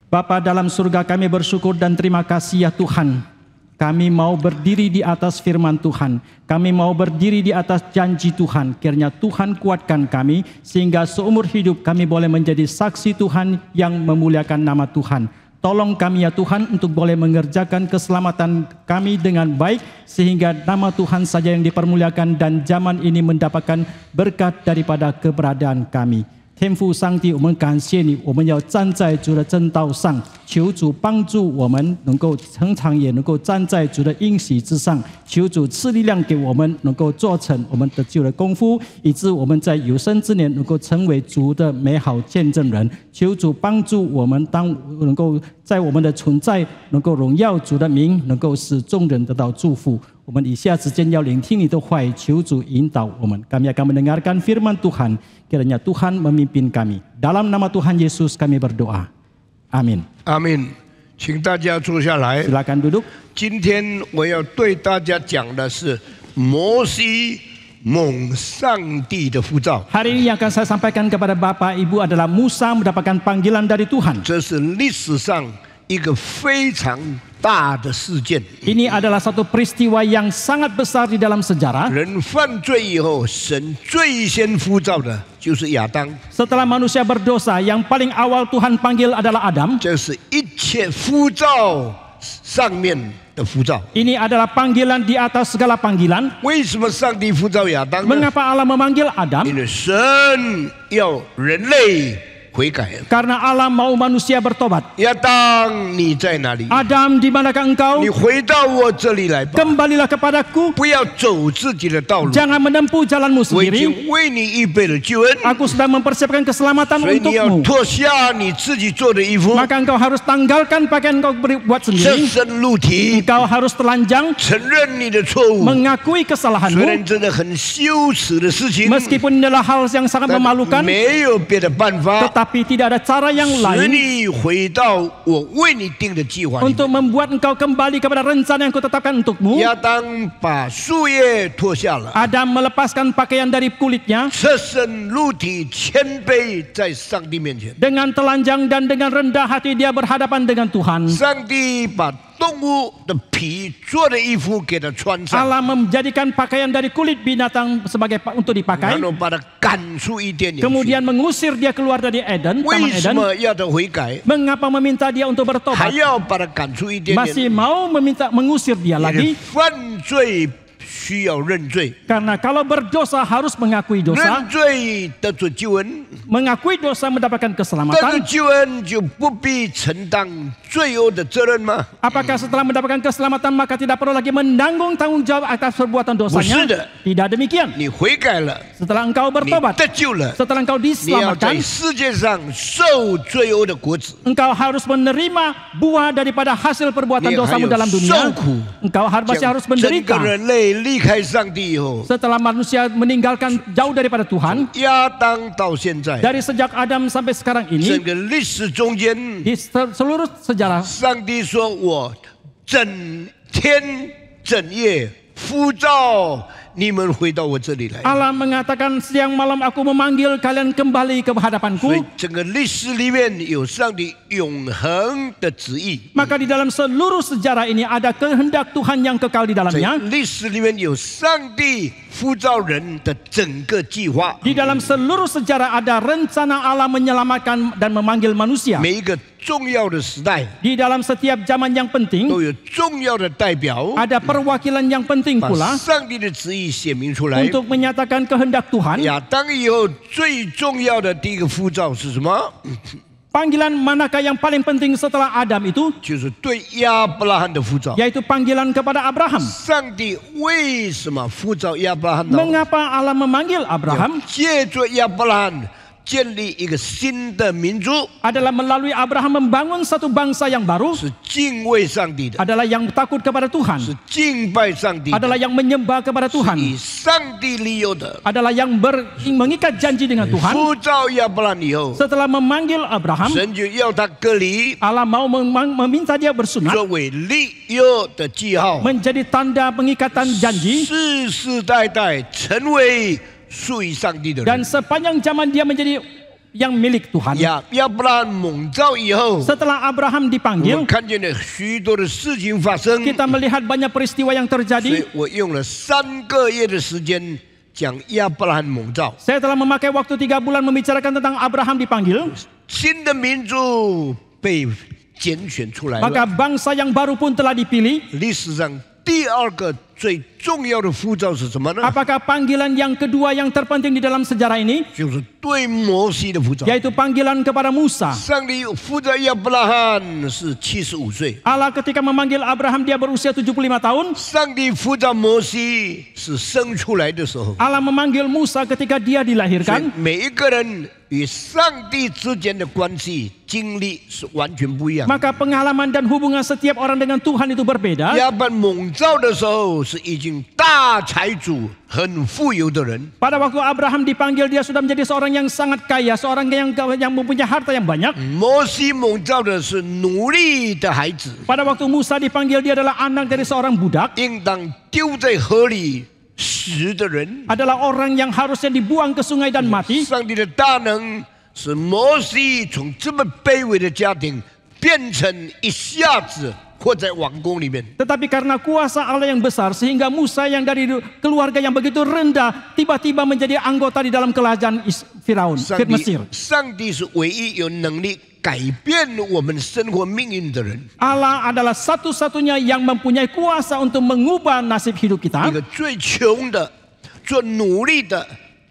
Bapa dalam surga, kami bersyukur dan terima kasih ya Tuhan. Kami mau berdiri di atas firman Tuhan. Kami mau berdiri di atas janji Tuhan. Kiranya Tuhan kuatkan kami sehingga seumur hidup kami boleh menjadi saksi Tuhan yang memuliakan nama Tuhan. Tolong kami ya Tuhan untuk boleh mengerjakan keselamatan kami dengan baik sehingga nama Tuhan saja yang dipermuliakan dan zaman ini mendapatkan berkat daripada keberadaan kami. 天父上帝，我们感谢你，我们要站在主的正道上，求主帮助我们能够常常也能够站在主的应许之上，求主赐力量给我们，能够做成我们得救的功夫，以致我们在有生之年能够成为主的美好见证人。求主帮助我们，当能够在我们的存在能够荣耀主的名，能够使众人得到祝福。 我们以下时间要聆听你的话语，求主引导我们。Kami akan mendengarkan firman Tuhan. Kiranya Tuhan memimpin kami. Dalam nama Tuhan Yesus kami berdoa. Amin. Amin. 请大家坐下来。 Silakan duduk. 今天我要对大家讲的是摩西蒙上帝的呼召。 Hari ini yang akan saya sampaikan kepada Bapak Ibu adalah Musa mendapatkan panggilan dari Tuhan. 这是历史上一个非常大的事件。 Ini adalah satu peristiwa yang sangat besar di dalam sejarah. 人犯罪以后，神最先呼召的就是亚当。 Setelah manusia berdosa, yang paling awal Tuhan panggil adalah Adam. 这是一切呼召上面的呼召。 Ini adalah panggilan di atas segala panggilan. 为什么上帝呼召亚当呢？ Mengapa Allah memanggil Adam? 因为神要人类悔改。 Karena Allah mau manusia bertobat. 亚当，你在哪里？ Adam, di manakah engkau? 你回到我这里来吧， Kembalilah kepadaku. 不要走自己的道路。 Jangan menempuh jalanmu 我已 sendiri. 经为你预备了救恩， Aku sedang mempersiapkan keselamatan 所以你要 untukmu. 脱下你自己做的衣服， Maka engkau harus tanggalkan pakaian engkau buat 设 sendiri. 身露体， Engkau harus telanjang, 承认你的错误。 mengakui 虽 kesalahanmu. 然真的很羞耻的事情， Meskipun inilah hal yang sangat 但 memalukan, 没有别的办法， tetapi tidak ada cara yang 使 lain 你回到我为你定的计划里面。 untuk membuat engkau kembali kepada rencana yang kutetapkan untukmu. 亚当把树叶脱下了， Adam melepaskan pakaian dari kulitnya 设身露体，谦卑在上帝面前。 dengan telanjang dan dengan rendah hati dia berhadapan dengan Tuhan. 上帝把动物的皮做的衣服给他穿上， Allah menjadikan pakaian dari kulit binatang sebagai untuk 然 dipakai. 后把他赶出伊甸园去。 Kemudian mengusir dia keluar dari Eden, 为 Taman 什 Eden. 么要他悔改？ Mengapa meminta dia untuk 还 bertobat? 要把他赶出伊甸 Masih 园？ mau meminta mengusir dia 因为 lagi? 犯罪需要认罪， Karena kalau berdosa harus mengakui dosa. 认罪得着救恩， Mengakui dosa mendapatkan 得着 keselamatan. 救恩就不必承担罪恶的责任吗？ Apakah setelah mendapatkan keselamatan maka tidak perlu lagi menanggung tanggung jawab atas perbuatan dosanya? Bukan. Tidak demikian. 你悔改了， Setelah engkau 你 bertobat, 得救了， setelah engkau 你要在 diselamatkan, 世界上受罪恶的果子。 engkau harus menerima buah daripada hasil perbuatan Ni dosamu hayo dalam dunia. soku. Engkau masih harus 整个 menderita. 人类离开上帝以后， Setelah manusia meninggalkan jauh daripada Tuhan, 亚当到现在， dari sejak Adam sampai sekarang 整 ini, 个历史中间， di seluruh sejarah, 上帝说：“我整天整夜呼召你们回到我这里来。” Allah mengatakan siang malam aku memanggil kalian kembali ke 所以 hadapanku. 整个历史里面有上帝永恒的旨意， Maka di dalam seluruh sejarah ini ada kehendak Tuhan yang kekal di 在 dalamnya. 历史里面有上帝呼召人的整个计划。 Di dalam seluruh sejarah ada rencana Allah menyelamatkan dan memanggil manusia. 每一个重要的时代 Di dalam setiap zaman yang penting 都有重要的代表， ada perwakilan yang penting 把 pula 上帝的旨意显明出来。 untuk menyatakan kehendak Tuhan. 亚当以后最重要的第一个呼召是什么？ Panggilan manakah yang paling penting setelah Adam itu? 就是对亚伯拉罕的呼召。 Yaitu panggilan kepada Abraham. 上帝为什么呼召亚伯拉罕呢？ Mengapa Allah memanggil Abraham? 借着亚伯拉罕建立一个新的民族， Adalah melalui Abraham membangun satu bangsa yang baru. 是敬畏上帝的， Adalah yang takut kepada 是 Tuhan. 敬拜上帝的， Adalah yang menyembah kepada 以 Tuhan. 上帝立有的。 Adalah yang mengikat janji dengan Tuhan. 呼召亚伯拉罕以后， Setelah memanggil Abraham, 神就要他隔离， Allah mau meminta dia bersunat 作为立有的记号， menjadi tanda pengikatan janji, 世世代代成为属于上帝的人。 dan sepanjang zaman dia menjadi yang milik Tuhan. 亚伯拉罕蒙召以后， Setelah Abraham 我 dipanggil, 们看见了许多的事情发生。 kita melihat banyak peristiwa yang 所以 terjadi. 我用了3个月的时间讲亚伯拉罕蒙召。 Saya telah memakai waktu 3 bulan membicarakan tentang Abraham dipanggil. 新的民族被拣选出来 Maka 了。 bangsa yang baru pun telah dipilih. 历史上第2个最重要的呼召是什么呢？ Apakah panggilan yang kedua yang terpenting di dalam sejarah ini? 就是对摩西的呼召。 Yaitu panggilan kepada Musa. 上帝呼召亚伯拉罕是75岁， Allah ketika memanggil Abraham dia berusia 75 tahun. 上帝呼召摩西是生出来的时候。 Allah memanggil Musa ketika dia 所以 dilahirkan. 每一个人与上帝之间的关系经历是完全不一样。 Maka pengalaman dan hubungan setiap orang dengan Tuhan itu berbeda. 亚伯蒙召的时候是已经大财主、很富有的人。 Pada waktu Abraham dipanggil dia sudah menjadi seorang yang sangat kaya, seorang yang mempunyai harta yang banyak. 摩西蒙召的是奴隶的孩子， Pada waktu Musa dipanggil dia adalah anak dari seorang budak, 应当丢在河里死的人。 adalah orang yang harusnya dibuang ke sungai dan mati. 上帝的大能使摩西从这么卑微的家庭变成一下子活在王宫里面。 Tetapi karena kuasa Allah yang besar sehingga Musa yang dari keluarga yang begitu rendah tiba-tiba menjadi anggota di dalam kerajaan Firaun, 上 Mesir. 帝，上帝是唯一有能力改变我们生活命运的人。 Allah adalah satu-satunya yang mempunyai kuasa untuk mengubah nasib hidup 一 kita. 个最穷的、做奴隶的、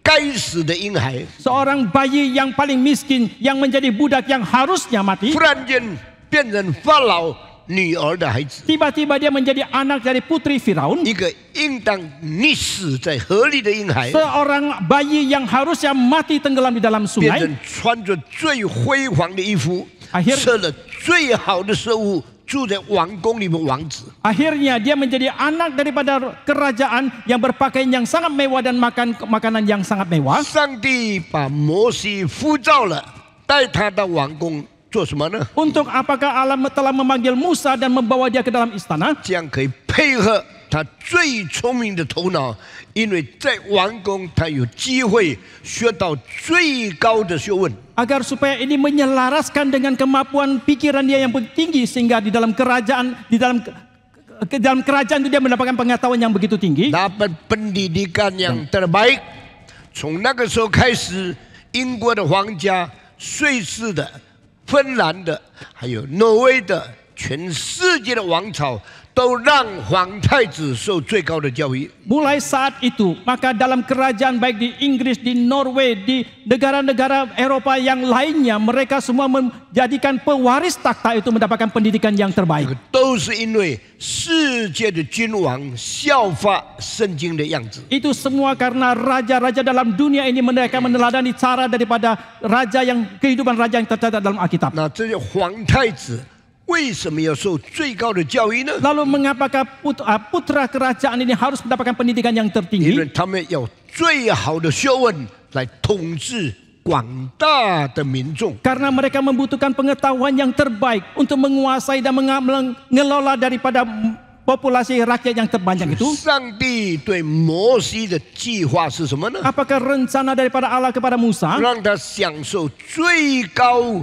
该死的婴孩， Seorang bayi yang paling miskin yang menjadi budak yang harusnya mati, 忽然间变成法老女儿的孩子， tiba-tiba dia menjadi anak dari putri Firaun. 一个应当溺死在河里的婴孩， Seorang bayi yang harusnya mati tenggelam di dalam 变 sungai. 成穿着最辉煌的衣服， Akhir- 吃了最好的食物，住在王宫里面王子。 Akhirnya dia menjadi anak daripada kerajaan yang berpakaian yang sangat mewah dan makan makanan yang sangat mewah. 上帝把摩西呼召了，带他到王宫做什么呢？ Untuk apakah Allah telah memanggil Musa dan membawa dia ke dalam istana? 这样可以配合他最聪明的头脑，因为在王宫他有机会学到最高的学问。 Agar supaya ini menyelaraskan dengan kemampuan pikiran dia yang tinggi sehingga di dalam kerajaan ke dalam kerajaan itu dia mendapatkan pengetahuan yang begitu tinggi. dapat pendidikan yang terbaik。从那个时候开始，英国的皇家、瑞士的、芬兰的，还有挪威的，全世界的王朝都让皇太子受最高的教育。 Mulai saat itu, maka dalam kerajaan baik di Inggris, di Norway, di negara-negara Eropa yang lainnya, mereka semua menjadikan pewaris takhta itu mendapatkan pendidikan yang 这 terbaik. 个都是因为世界的君王效法圣经的样子。 Itu semua karena raja-raja dalam dunia ini mereka meneladani cara daripada raja yang kehidupan raja yang tercatat dalam Alkitab. 那这些皇太子为什么要受最高的教育呢？ Lalu mengapakah putra kerajaan ini harus mendapatkan pendidikan yang 因为 tertinggi? 他们有最好的学问来统治广大的民众。 Karena mereka membutuhkan pengetahuan yang terbaik untuk menguasai dan mengelola daripada populasi rakyat yang terbanyak itu. 上帝对摩西的计划是什么呢？ Apakah rencana daripada Allah kepada Musa 让他享受最高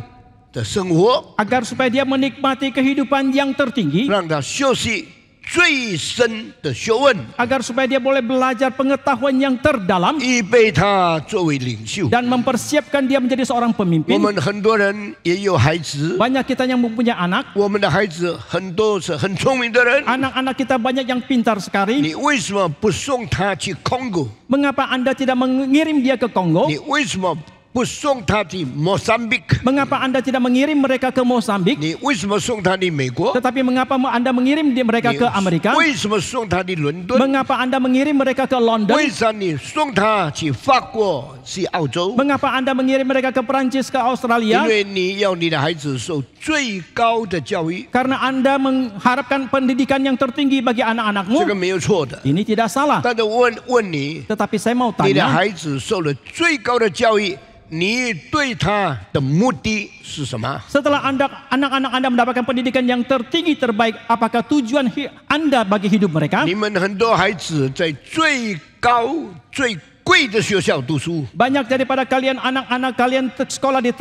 的生活， agar supaya dia menikmati kehidupan yang tertinggi, 让他学习最深的学问， agar supaya dia boleh belajar pengetahuan yang terdalam 预备他作为领袖。 dan mempersiapkan dia menjadi seorang 我 pemimpin. 们很多人也有孩子， Banyak kita yang mempunyai anak, 我们的孩子很多是很聪明的人， anak-anak kita banyak yang pintar sekali. 你为什么不送他去 Congo？ Mengapa Anda tidak mengirim dia ke Kongo? 你为什么不送他去 Mozambique？ Mengapa Anda tidak mengirim mereka ke Mozambik? 你为什么送他去美国？ Tetapi mengapa Anda mengirim mereka 你 ke Amerika? 为什么送他去伦敦？ Mengapa Anda mengirim mereka ke 为 London? 啥你送他去法国、去澳洲？ Mengapa Anda mengirim mereka ke Perancis, ke 因 Australia? 为你要你的孩子受最高的教育， Karena Anda mengharapkan pendidikan yang tertinggi bagi 这个 anak-anakmu. 没有错的。 Ini tidak salah. 但是问你， Tetapi saya mau 你的 tanya, 孩子受了最高的教育，你对他的目的是什么？ setelah anak-anak Anda mendapatkan pendidikan yang tertinggi terbaik, apakah tujuan Anda bagi hidup mereka? 你们很多孩子在最高、最贵的学校读书， Banyak daripada kalian anak-anak kalian sekolah di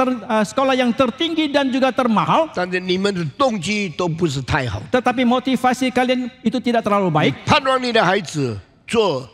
sekolah yang tertinggi dan juga termahal, 但是你们的动机都不是太好。 tetapi motivasi kalian itu tidak terlalu baik. 盼望你的孩子做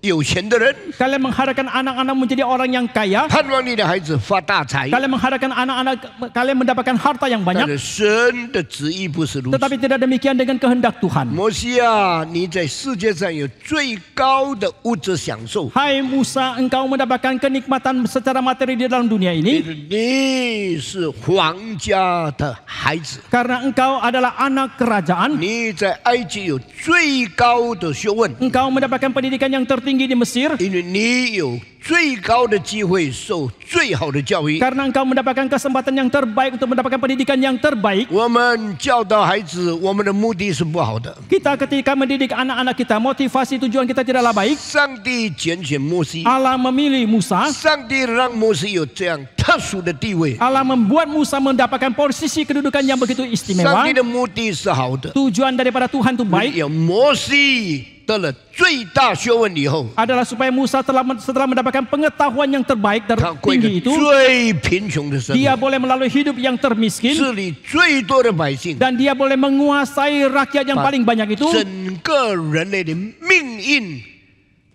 有钱的人， Kalian mengharapkan anak-anak menjadi orang yang kaya. 盼望你的孩子发大财。 Kalian mengharapkan anak-anak kalian mendapatkan harta yang 但 banyak. 是神的旨意不是如此。 Tetapi tidak demikian dengan kehendak Tuhan. 摩西啊，你在世界上有最高的物质享受， Hai Musa, engkau mendapatkan kenikmatan secara materi di dalam dunia ini 你是皇家的孩子， karena engkau adalah anak kerajaan. 你在埃及有最高的学问， Engkau mendapatkan pendidikan yang tertinggi di Mesir 因为你有最高的机会受最好的教育。 karena engkau mendapatkan kesempatan yang terbaik untuk mendapatkan pendidikan yang terbaik. 我们教导孩子，我们的目的是不好的。 Kita ketika mendidik anak-anak kita, motivasi tujuan kita tidaklah baik. 上帝拣选摩西， Allah memilih Musa. 上帝让摩西有这样特殊的地位。 Allah membuat Musa mendapatkan posisi kedudukan yang begitu 上 istimewa. 帝的目的是好的。 Tujuan daripada Tuhan itu baik 有摩西得了最大学问以后， adalah supaya Musa setelah mendapatkan pengetahuan yang terbaik 他过一个 tertinggi itu, 最贫穷的生 dia 活， boleh melalui hidup yang termiskin 治理最多的百姓， dan dia boleh menguasai rakyat yang paling banyak itu, 整个人类的命运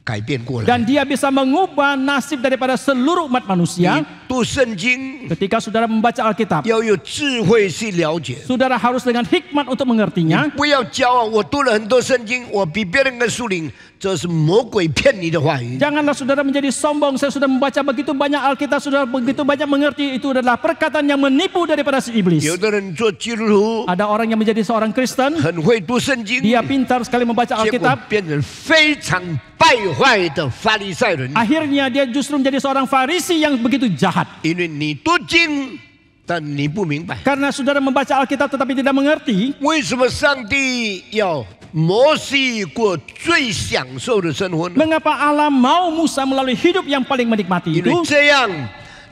改变过来。 dan dia bisa mengubah nasib daripada seluruh umat 你 manusia. 读圣经 Ketika saudara membaca Alkitab, 要有智慧去了解， saudara harus dengan hikmat untuk mengertinya. 不要骄傲。我读了很多圣经，我比别人更属灵，这是魔鬼骗你的话语。 Janganlah saudara menjadi sombong. Saya sudah membaca begitu banyak Alkitab, saudara begitu banyak mengerti. Itu adalah perkataan yang menipu daripada si iblis. 有的人做基督徒 Ada orang yang menjadi seorang Kristen, 很会读圣经， dia pintar sekali membaca 结果 Alkitab. 变成非常败坏的法利赛人。 Akhirnya dia justru menjadi seorang Farisi yang begitu jahat. 因为你读经，但你不明白 Karena saudara membaca Alkitab tetapi tidak mengerti, 为什么上帝要摩西过最享受的生活呢？ mengapa Allah mau Musa melalui hidup yang paling menikmati 因为 itu? 这样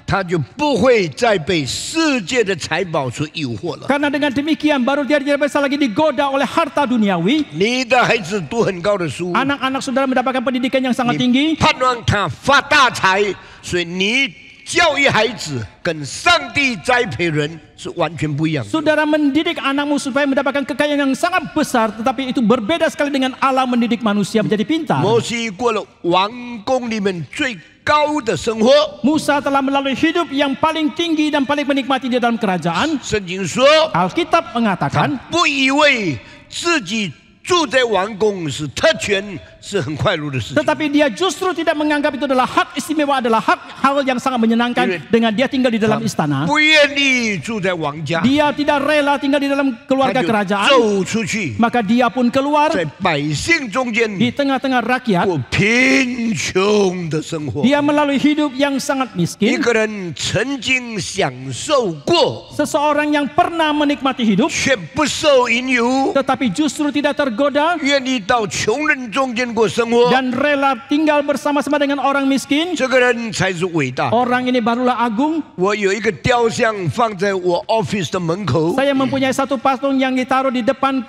他就不会再被世界的财宝所诱惑了。 Karena dengan demikian baru dia tidak bisa lagi digoda oleh harta duniawi. 你的孩子读很高的书， Anak-anak saudara mendapatkan pendidikan yang sangat 你 tinggi. 盼望他发大财，所以你教育孩子跟上帝栽培人是完全不一样的。 Saudara mendidik anakmu supaya mendapatkan kekayaan yang sangat besar, tetapi itu berbeda sekali dengan Allah mendidik manusia menjadi pintar. 摩西过了王宫里面最高的生活。 Musa telah melalui hidup yang paling tinggi dan paling menikmati di dalam kerajaan. 圣经说， Alkitab 他 mengatakan 不以为自己住在王宫是特权，是很快乐的事情。 tetapi dia justru tidak menganggap itu adalah hak istimewa, adalah hal yang sangat menyenangkan dengan dia tinggal di dalam istana. 不愿意住在王家， Dia tidak rela tinggal di dalam 他 keluarga 就 kerajaan, 走出去， maka dia pun keluar 在百姓中间 di tengah-tengah rakyat. 过贫穷的生活。 Dia melalui hidup yang sangat 一 miskin. 个人曾经享受过， Seseorang yang pernah menikmati hidup 却不受引诱， tetapi justru tidak tergoda 愿意到穷人中间过生活， dan rela tinggal bersama-sama dengan orang miskin, 这个人才是伟大。 orang ini barulah agung. 我有一个雕像放在我 office 的门口 Saya mempunyai satu patung yang ditaruh di depan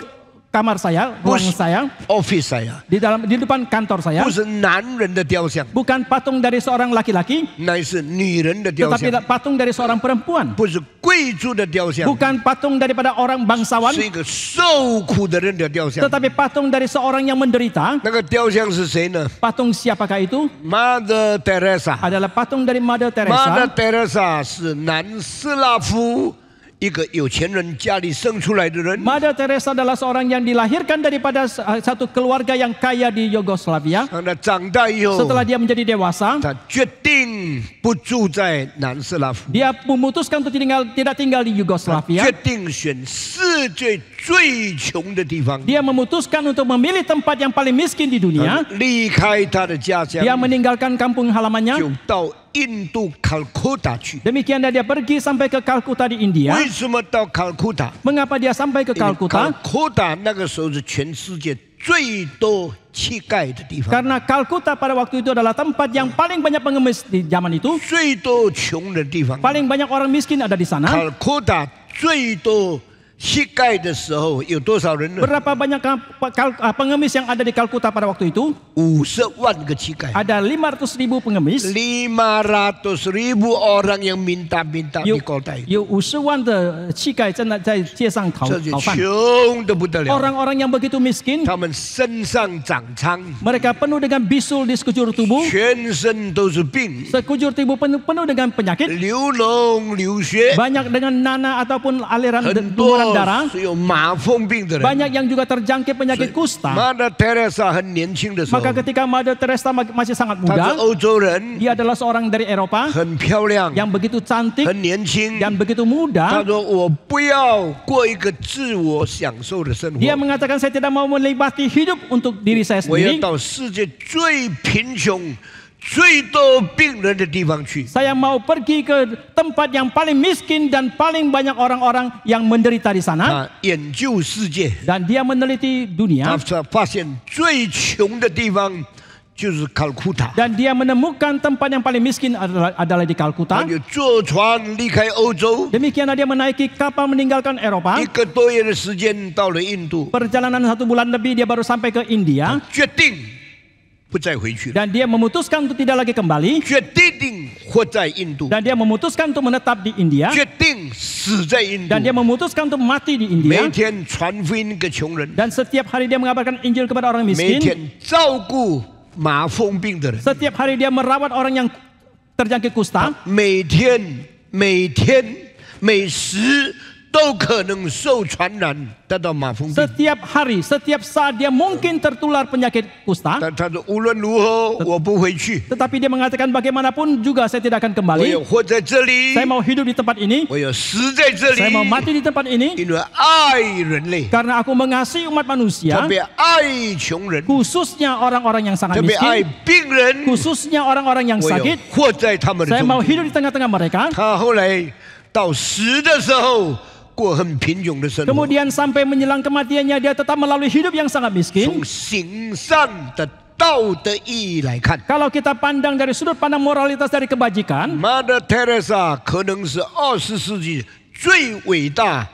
kamar saya, ruang saya, ，office saya， di depan kantor saya. 不是男人的雕像， Bukan patung dari seorang laki-laki, 乃是女人的雕 tetapi 像， patung dari seorang perempuan. 不是贵族的雕像， Bukan patung daripada orang bangsawan, 是一个受苦的人的雕像。 tetapi patung dari seorang yang menderita. 那个雕像是谁呢 Patung siapakah itu? ？Mother Teresa。 Adalah patung dari Mother Mother Teresa. Teresa 是南斯拉夫一个有钱人家里生出来的人， Mother Teresa adalah seorang yang dilahirkan daripada satu keluarga yang kaya di Yugoslavia. 当他长大以后， Setelah dia menjadi dewasa, 他决定不住在南斯拉夫， dia memutuskan untuk tidak tinggal di 决 Yugoslavia. 定选世界最穷的地方， Dia memutuskan untuk memilih tempat yang paling miskin di dunia. 离开他的家乡， Dia meninggalkan kampung 就 halamannya. 到印度卡库达去。 Demikian dia pergi sampai ke Kalkuta di India. 为什么到卡库达？ Mengapa dia sampai ke 因为卡 Kalkuta? 库达那个时候是全世界最多乞丐的地方， Karena Kalkuta pada waktu itu adalah tempat yang paling banyak pengemis di zaman itu. 最多穷人的地方。 Paling banyak orang miskin ada di sana. 卡库达最多膝盖的时候有多少人呢？ Berapa banyak pengemis yang ada di Kalkuta pada waktu itu? 50万个膝盖， Ada 500.000 pengemis. 500.000 orang yang minta-minta di kota itu， 有50万的乞丐正在街上讨这就饭。穷得不得了。 Orang-orang yang begitu miskin, 他们身上长疮， mereka penuh dengan bisul di sekujur tubuh. 全身都是病， Sekujur tubuh penuh dengan penyakit. 流脓流血， Banyak dengan nanah ataupun aliran 很 dumburan 多 darah. 是有麻风病的人。 Banyak yang juga terjangkit penyakit kusta. Mother Teresa 很年轻的时候， Maka ketika Mother Teresa masih sangat 她是 muda, 欧洲人， dia adalah seorang dari Eropa 很漂亮， yang begitu cantik 很年轻。 dan begitu 她 muda. 说：“我不要过一个自我享受的生活， Dia mengatakan saya tidak mau menikmati hidup untuk diri saya 我要 sendiri. 到世界最贫穷、最多病人的地方去。 Saya mau pergi ke tempat yang paling miskin dan paling banyak orang-orang yang menderita di sana. 他研究世界， Dan dia meneliti 他 dunia 发现最穷的地方就是卡尔库塔。 dan dia menemukan tempat yang paling miskin adalah di 他 Kalkuta. 就坐船离开欧洲， Demikianlah dia menaiki kapal meninggalkan Eropa. 1个多月的时间到了印度， Perjalanan 1 bulan lebih dia baru sampai ke India 决定不再回去了， dan dia memutuskan untuk tidak lagi kembali 决定活在印度， dan dia memutuskan untuk menetap di India 决定死在印度 dan，dia memutuskan untuk mati di 每 India 天传福音给穷人， dan setiap hari dia mengabarkan Injil kepada orang 每 miskin. 天照顾麻风病的人， Setiap hari dia merawat orang yang terjangkit kusta. 每时都可能受传染得到麻风病。 Setiap hari, setiap saat dia mungkin tertular penyakit kusta. 但他说无论如何我不回去， Tetapi dia mengatakan bagaimanapun juga saya tidak akan 我 kembali. 要活在这里， Saya mau hidup di tempat ini. 我要死在这 Saya mau 里， mati di tempat ini 因为爱人类， karena aku mengasihi umat 特 manusia, 别爱穷人， khususnya orang-orang yang 特 sangat 别爱 miskin, 病人， khususnya orang-orang yang 我要 sakit. 活在他们的 Saya 中 mau 间。 hidup di tengah-tengah mereka. 他后来到死的时候，过很贫穷的生活， Kemudian sampai menjelang kematiannya dia tetap melalui hidup yang sangat miskin. 从行善的道德意义来看， Kalau kita pandang dari sudut pandang moralitas dari kebajikan, Mother Teresa 可能是20世纪最伟大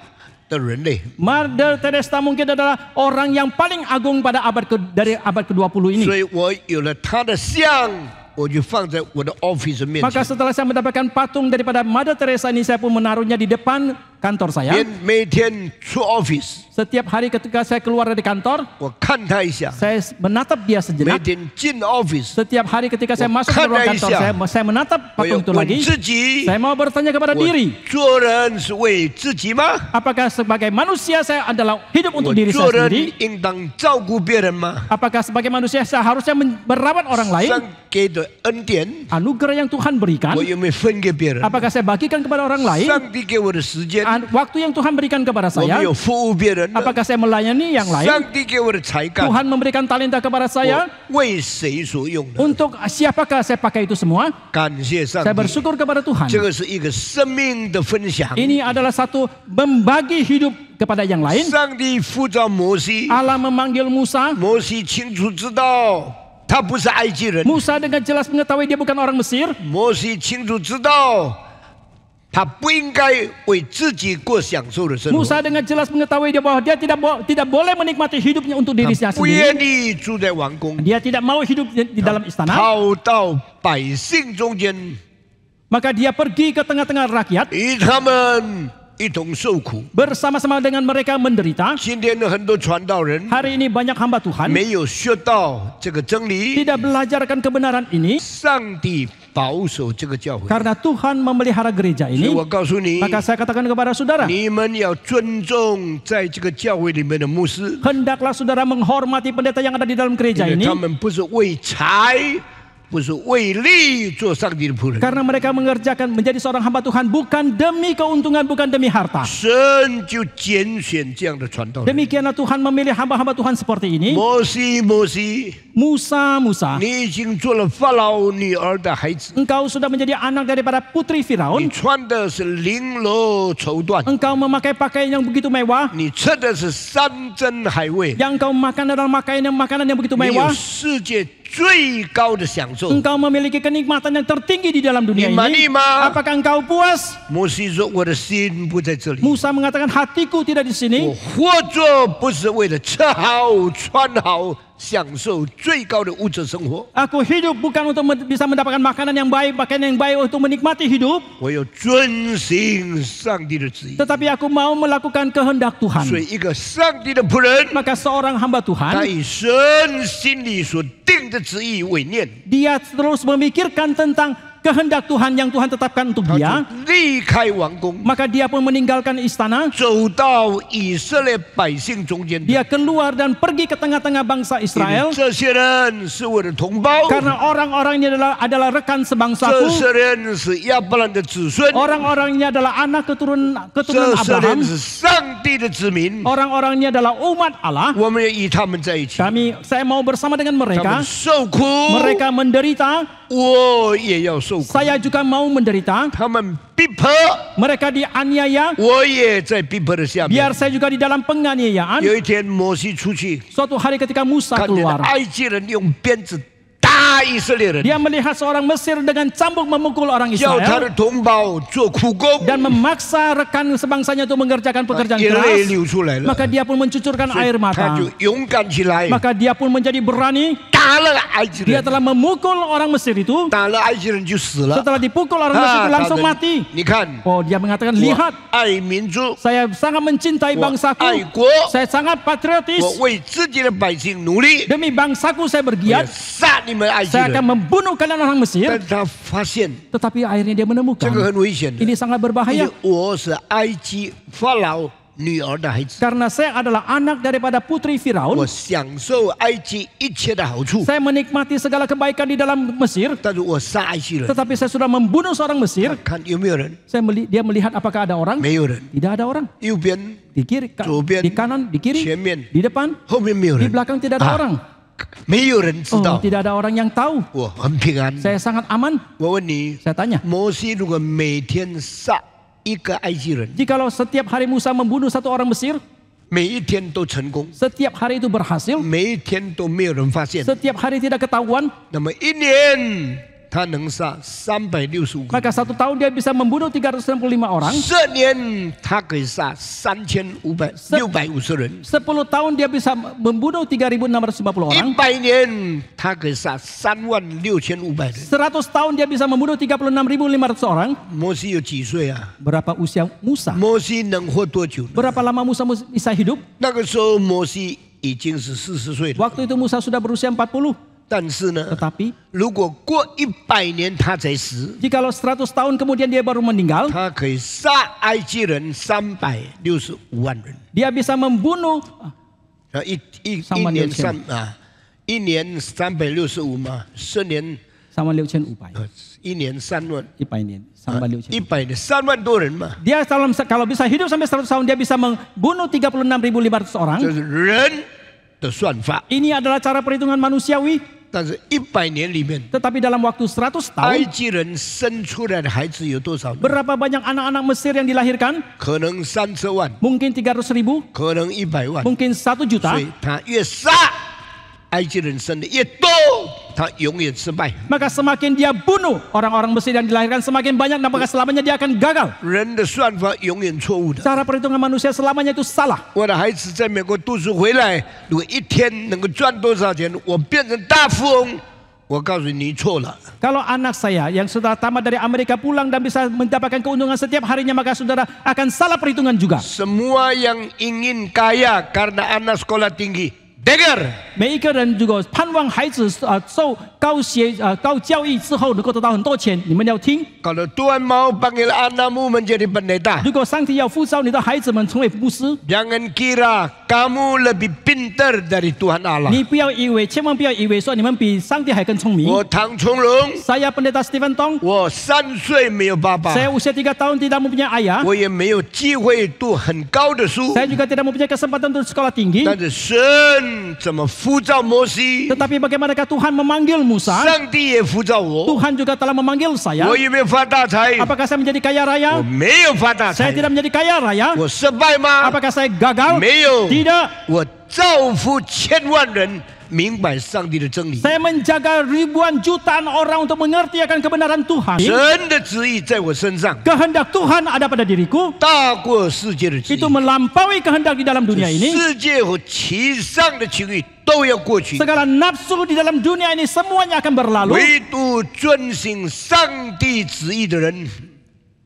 的人类。 Mother Teresa mungkin adalah orang yang paling agung pada dari abad ke-20 ini. 所以我有了他的像，我就放在我的 office 面 Maka 前， setelah saya mendapatkan patung daripada Mother Teresa ini, saya pun menaruhnya di depan kantor saya. 每天出 office， Setiap hari ketika saya keluar dari kantor, 我看他一下； saya menatap dia 每 sejenak. 天进 office， Setiap hari ketika saya masuk ke ruang kantor, saya menatap 我要 patung itu 问 lagi. 自己： Saya mau bertanya kepada 我 diri, 做人是为自己吗？ apakah sebagai manusia saya adalah hidup 我 untuk diri 做 saya 人 sendiri? 应当照顾别人吗？ Apakah sebagai manusia saya harusnya merawat orang lain? 上给的恩典， Anugerah yang Tuhan berikan, 我有没有分给别人？ apakah saya bagikan kepada orang lain? 上帝给我的时间， Waktu yang Tuhan berikan kepada 我没 saya, 有服务别人的； apakah saya melayani yang lain? 上帝给我的才干， Tuhan memberikan talenta kepada saya, 我为谁所用的？ untuk siapakah saya pakai itu semua? 感谢上 Saya 帝， bersyukur kepada Tuhan. 这个是一个生命的分享。 Ini adalah satu membagi hidup kepada yang lain. 上帝呼召摩西， Allah memanggil Musa. 摩西清楚知道他不是埃及人， Musa dengan jelas mengetahui dia bukan orang Mesir. 摩西清楚知道他不应该为自己过享受的生活， Musa dengan jelas mengetahui dia bahwa dia tidak boleh menikmati hidupnya untuk dirinya 他不愿 sendiri. 意住在王宫， Dia tidak mau hidup di dalam istana. 逃到百姓中间， Maka dia pergi ke tengah-tengah rakyat 与他们一同受苦。 bersama-sama dengan mereka menderita. 今天的很多传道人 Hari ini banyak hamba Tuhan 没有学到这个真理， tidak belajarkan kebenaran ini 上帝保守这个教会。 karena Tuhan memelihara gereja 所以 ini. 我告诉你， Maka saya katakan kepada saudara, 你们要尊重在这个教会里面的牧师， hendaklah saudara menghormati pendeta yang ada di dalam gereja 因为 ini 他们不是为财，不是为利做上帝的仆人。 karena mereka mengerjakan menjadi seorang hamba Tuhan bukan demi keuntungan, bukan demi harta. 神就拣选这样的传道人。 Demikianlah Tuhan memilih hamba-hamba Tuhan seperti ini. 摩西，摩西， Musa, 你已经做了法老女儿的孩子， engkau sudah menjadi anak daripada putri 你 Firaun. 穿的是绫罗绸缎， Engkau memakai pakaian yang begitu mewah. 你吃的是山珍海味， Yang kau makan adalah makanan yang begitu 你有 mewah. 世界最高的享受。 Engkau memiliki kenikmatan yang tertinggi di dalam dunia 你满意 ini. 吗？ Apakah engkau puas? 摩西说：“我的心不在这里， Musa mengatakan hatiku tidak di 我 sini. 活着不是为了吃好穿好，享受最高的物质生活， Aku hidup bukan untuk bisa mendapatkan makanan yang baik, pakaian yang baik untuk menikmati hidup. 我要遵行上帝的旨意。 Tetapi aku mau melakukan kehendak Tuhan. 所以，一个上帝的仆人， Maka seorang hamba 他 Tuhan, 以神心里所定的旨意为念， dia terus memikirkan tentang kehendak Tuhan yang Tuhan tetapkan untuk 他 dia. 就离开王宫， Maka dia pun meninggalkan istana. 走到以色列百姓中间。 Dia keluar dan pergi ke tengah-tengah bangsa 因 Israel. 为这些人是我的同胞， Karena orang-orang ini adalah rekan 这 sebangsaku. 些人是亚伯兰的子孙， Orang-orang ini adalah anak keturunan 这些 Abraham. 人是上帝的子民。 Orang-orang ini adalah umat Allah. 我们要与他们在一起， Saya mau bersama dengan 他 mereka. 们受苦， Mereka menderita, 我也要受苦。 saya juga mau menderita. 他们逼迫， Mereka dianiaya, 我也在逼迫的下面。 biar saya juga di dalam penganiayaan. 有一天，摩西出去， Suatu hari ketika Musa 看见 keluar, 埃及人用鞭子打以色列人， dia melihat seorang Mesir dengan cambuk memukul orang 叫他的 Israel 同胞做苦工， dan memaksa rekan sebangsanya untuk mengerjakan pekerjaan 眼泪 keras. 流出来了， Maka dia pun mencucurkan 所以 air 他 mata. 就勇敢起来， Maka dia pun menjadi berani. 打了埃及 Dia 人， telah memukul orang Mesir itu. 打了埃及人就死了。 Setelah dipukul orang Mesir itu 他 langsung 们 mati. 你看， Oh, dia mengatakan, 我 lihat, 爱民族， saya sangat mencintai 我 bangsaku. 爱国， Saya sangat patriotis. 我为自己的百姓努力， Demi bangsaku saya 我要 bergiat. 杀你们埃及 Saya 人。 akan membunuh kalian orang Mesir. 但他发现 Tetapi akhirnya dia 这个 menemukan 很危险的， ini sangat 因 berbahaya. 为我是埃及法老女儿的孩子， Karena saya adalah anak daripada putri 我 Firaun. 享受埃及一切的好处， Saya menikmati segala kebaikan di dalam Mesir. 但是我杀埃及人， Tetapi saya sudah membunuh seorang Mesir. 看有没有人？ Dia melihat apakah ada orang. 没有人， Tidak ada orang. 右边、 Di kiri,左边、 di kanan, di kiri, 前面、 di depan, 后面没有 di 人， belakang tidak ada orang. 没有人知 Oh, 道， tidak ada orang yang tahu. 我很平安。 Saya sangat aman. 我问你， Saya tanya, 摩西如果每天杀一个埃及人， jikalau setiap hari Musa membunuh satu orang Mesir, 每一天都成功， setiap hari itu berhasil, 每一天都没有人发现， setiap hari tidak ketahuan, 那么一年他能杀365个， maka 1 tahun dia bisa membunuh 365 orang. 10年他可以杀650人， 10 tahun dia bisa membunuh 3.650 orang. 100年他可以杀36500人。 100 tahun dia bisa membunuh 36.500 orang. 摩西有几岁啊？ Berapa usia Musa? 摩西能活多久呢？ Berapa lama Musa bisa hidup? 那个时候摩西已经是40岁了， Waktu itu Musa sudah berusia 40. 但是呢， Tetapi 如果过100年他才死， jikalau 100 tahun kemudian dia baru meninggal, 他可以杀埃及人365万人。 dia bisa membunuh 一年365嘛，10年sama 6,500. 一年3万， 100 sama 6,000. 100年3万多人嘛， Dia kalau bisa hidup sampai 100 tahun dia bisa membunuh 36.500 orang. 这是人的算法。 Ini adalah cara perhitungan manusiawi. 但是100年里面， Tetapi dalam waktu 100 埃 tahun, 及人生出来的孩子有多少呢？ berapa banyak anak-anak Mesir yang dilahirkan? 可能30万， Mungkin 300.000, 可能100万。 mungkin 1 juta. 所以他越杀埃及人生的越多，他永远失败。 Maka semakin dia bunuh orang-orang Mesir yang dilahirkan, semakin banyak dan maka selamanya dia akan gagal. 人的算法永远错误的。 Cara perhitungan manusia selamanya itu salah. 我的孩子在美国读书回来，如果一天能够赚多少钱，我变成大富翁，我告诉你，你错了。 Kalau anak saya yang sudah tamat dari Amerika pulang dan bisa mendapatkan keuntungan setiap harinya, maka saudara akan salah perhitungan juga. Semua yang ingin kaya karena anak sekolah tinggi, dengar. 每一个人如果盼望孩子受高教育之后能够得到很多钱，你们要听。 Kalau Tuhan mau panggil anakmu menjadi pendeta, 如果上帝要呼召你的孩子们成为牧师， jangan kira kamu lebih pintar dari Tuhan Allah. 你不要以为，千万不要以为说你们比上帝还更聪明。我唐崇荣， Saya pendeta Stephen Tong. 我3岁没有爸爸， Saya usia 3 tahun tidak mempunyai ayah. 我也没有机会读很高的书， Saya juga tidak mempunyai kesempatan untuk sekolah tinggi. 但是神怎么呼召摩西， Tetapi bagaimanakah Tuhan memanggil Musa? 上帝也呼召我。 Tuhan juga telah memanggil saya. 我有没有发大财？ Apakah saya menjadi kaya raya? 我没有发大 Saya 财。 tidak menjadi kaya raya. 我失败吗？ Apakah saya gagal? 没有。 Tidak. 我造福千万人，明白上帝的真理。 Saya menjaga ribuan jutaan orang untuk mengerti akan kebenaran Tuhan. 神的旨意在我身上， Kehendak Tuhan ada pada diriku. 大过世界的旨意 Itu。melampaui kehendak di dalam dunia ini. 世界和其上的情欲都要过去， Segala nafsu di dalam dunia ini semuanya akan berlalu. 唯独遵行上帝旨意的人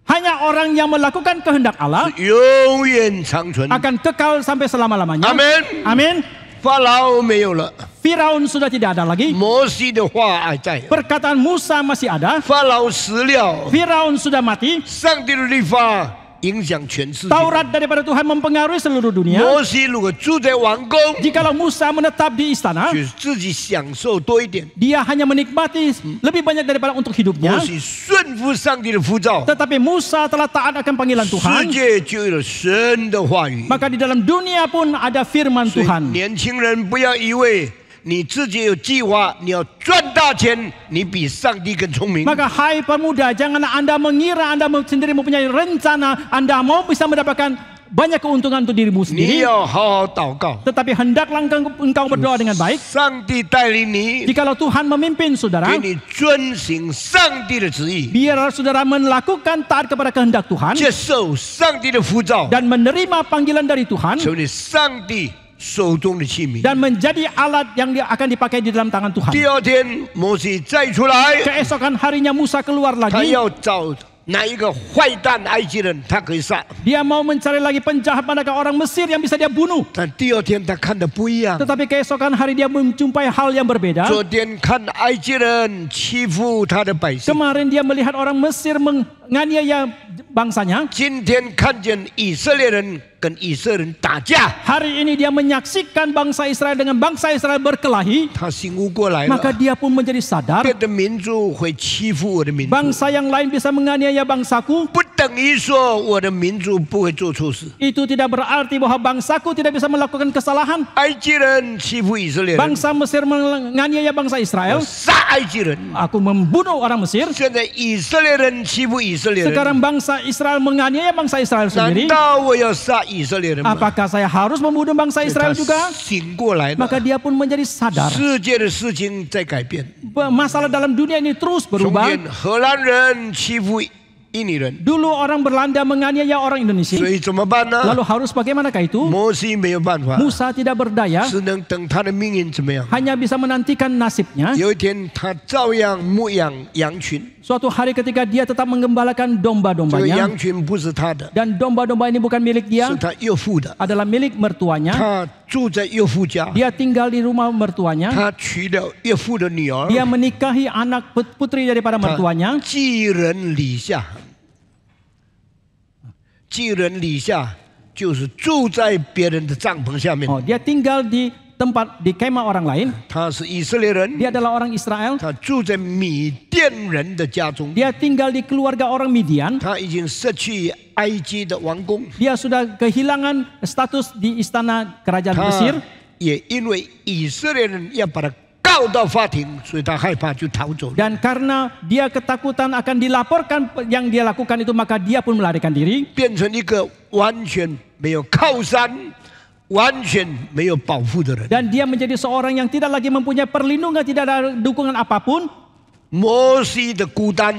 Hanya orang yang melakukan kehendak Allah 永远长存。 akan kekal sampai selama-lamanya. 阿门。 Amin. 法老没有了， Firaun sudah tidak ada lagi. 摩西的话还在， Perkataan Musa masih ada. 法老死了， Firaun sudah mati. 上帝的律法影响全世界。 Taurat daripada Tuhan mempengaruhi seluruh dunia. 摩西如果住在王宫， Jikalau Musa menetap di istana, 就是自己享受多一点。 dia hanya menikmati lebih banyak daripada untuk 摩 hidupnya. 西顺服上帝的呼召， Tetapi Musa telah taat akan panggilan 世 Tuhan. 界就有了神的话语。 Maka di dalam dunia pun ada firman 所以 Tuhan. 年轻人不要以为你自己有计划，你要赚大钱，你比上帝更聪明。 Maka hai pemuda, jangan Anda mengira Anda sendiri mempunyai rencana, Anda mau bisa mendapatkan banyak keuntungan untuk dirimu 你 sendiri. 要好好祷告， Tetapi hendaklah engkau berdoa dengan baik. 上帝带领你， Jikalau Tuhan memimpin saudara, 给你遵行上帝的旨意， biar saudara melakukan taat kepada kehendak Tuhan 接受上帝的呼召， dan menerima panggilan dari Tuhan 成为上帝手中的器皿。 dan menjadi alat yang akan dipakai di dalam tangan Tuhan. 第二天，摩西再出来， Keesokan harinya Musa keluar 他 lagi. 要找哪一个坏蛋埃及人，他可以杀。 Dia mau mencari lagi penjahat manakah orang Mesir yang bisa dia bunuh. 但第二天他看的不一样， Tetapi keesokan hari dia menjumpai hal yang berbeda. 昨天看埃及人欺负他的百姓， Kemarin dia melihat orang Mesir menganiaya bangsanya. 今天看见以色列人跟以色列人打架， Hari ini dia menyaksikan bangsa Israel dengan bangsa Israel berkelahi. 他醒悟过来 Maka 了， dia pun menjadi sadar. 别的民族会欺负我的民族， Bangsa yang lain bisa menganiaya bangsaku. 不等于说我的民族不会做错事。 Itu tidak berarti bahwa bangsaku tidak bisa melakukan kesalahan. 埃及人欺负以色列人， Bangsa Mesir menganiaya bangsa 我 Israel. 杀埃及人。 Aku membunuh orang Mesir. 现在以色列人欺负以色列人， Sekarang bangsa Israel menganiaya bangsa Israel 难 sendiri. 道我要杀以色列人吗？ Apakah saya harus membunuh bangsa 他 Israel juga? 醒过来了， Maka dia pun menjadi sadar. 世界的事情在改变。 Masalah dalam dunia ini terus 从 berubah. 前荷兰人欺负印尼人， Dulu orang Belanda menganiaya orang Indonesia. 所以怎么办呢？ Lalu harus bagaimanakah itu? 摩西没有办法， Musa tidak berdaya, 只能等他的命运怎么样。 hanya bisa menantikan nasibnya. 有一天，他照样牧养羊群， Suatu hari ketika dia tetap menggembalakan 这个 domba-dombanya. 羊群不是他的， Dan domba-domba ini bukan milik dia, 是他岳父的。 adalah milik mertuanya. 他住在岳父家， Dia tinggal di rumah mertuanya. 他娶了岳父的女儿， Dia menikahi anak putri daripada 他 mertuanya. 寄人篱下。寄人篱下就是住在别人的帐篷下面。 Oh, dia tinggal di tempat di kemah orang lain. 他是以色列人， Dia adalah orang Israel. 他住在米甸人的家中。 Dia tinggal di keluarga orang Midian. 他已经失去埃及的王宫， Dia sudah kehilangan status di istana kerajaan Mesir. 他也因为以色列人要把他告到法庭，所以他害怕就逃走了。 Dan karena dia ketakutan akan dilaporkan yang dia lakukan itu, maka dia pun melarikan diri. 变成一个完全没有靠山、完全没有保护的人。 Dan dia menjadi seorang yang tidak lagi mempunyai perlindungan, tidak ada dukungan apapun. 摩西的孤单，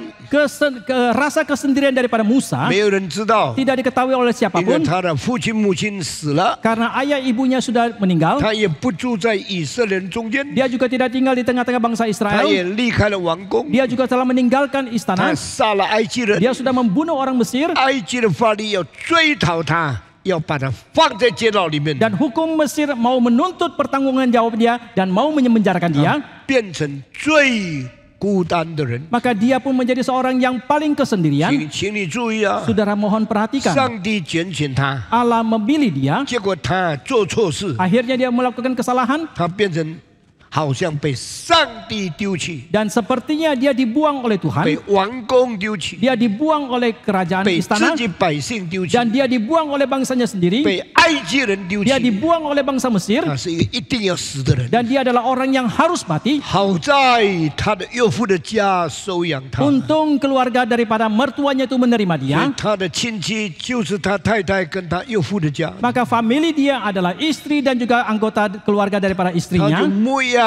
Rasa kesendirian daripada Musa 没有人知道， tidak diketahui oleh 因为 siapapun. 他的父亲母亲死了， Karena ayah ibunya sudah meninggal. 他也不住在以色列人中间， Dia juga tidak tinggal di tengah-tengah bangsa 他 Israel. 也离开了王宫， Dia juga telah meninggalkan 他 istana. 杀了埃及人， Dia sudah membunuh orang Mesir. 埃及的法律要追讨他，要把他放在监牢里面， Dan hukum Mesir mau menuntut pertanggungan jawab dia dan mau menjarakan dia. 变成最孤单的人。 Maka dia pun menjadi seorang yang paling kesendirian. 请你注意啊， Saudara mohon perhatikan. 上帝拣选他， Allah memilih dia. 结果他做错事， Akhirnya dia melakukan kesalahan. 他变成好像被上帝丢弃， Dan sepertinya dia dibuang oleh 被 Tuhan, 王宫丢弃， dia dibuang oleh kerajaan 被 istana, 自己百姓丢弃， dan dia dibuang oleh bangsanya sendiri, 被埃及人丢 dia 弃。 dibuang oleh bangsa Mesir, 他是一个一定要死的人。 dan dia adalah orang yang harus mati. 好在他的岳父的家收养他， Untung keluarga daripada mertuanya itu menerima 所 dia, 以他的亲戚就是他太太跟他岳父的家， maka famili dia adalah istri dan juga anggota keluarga daripada 他就 istrinya. 牧养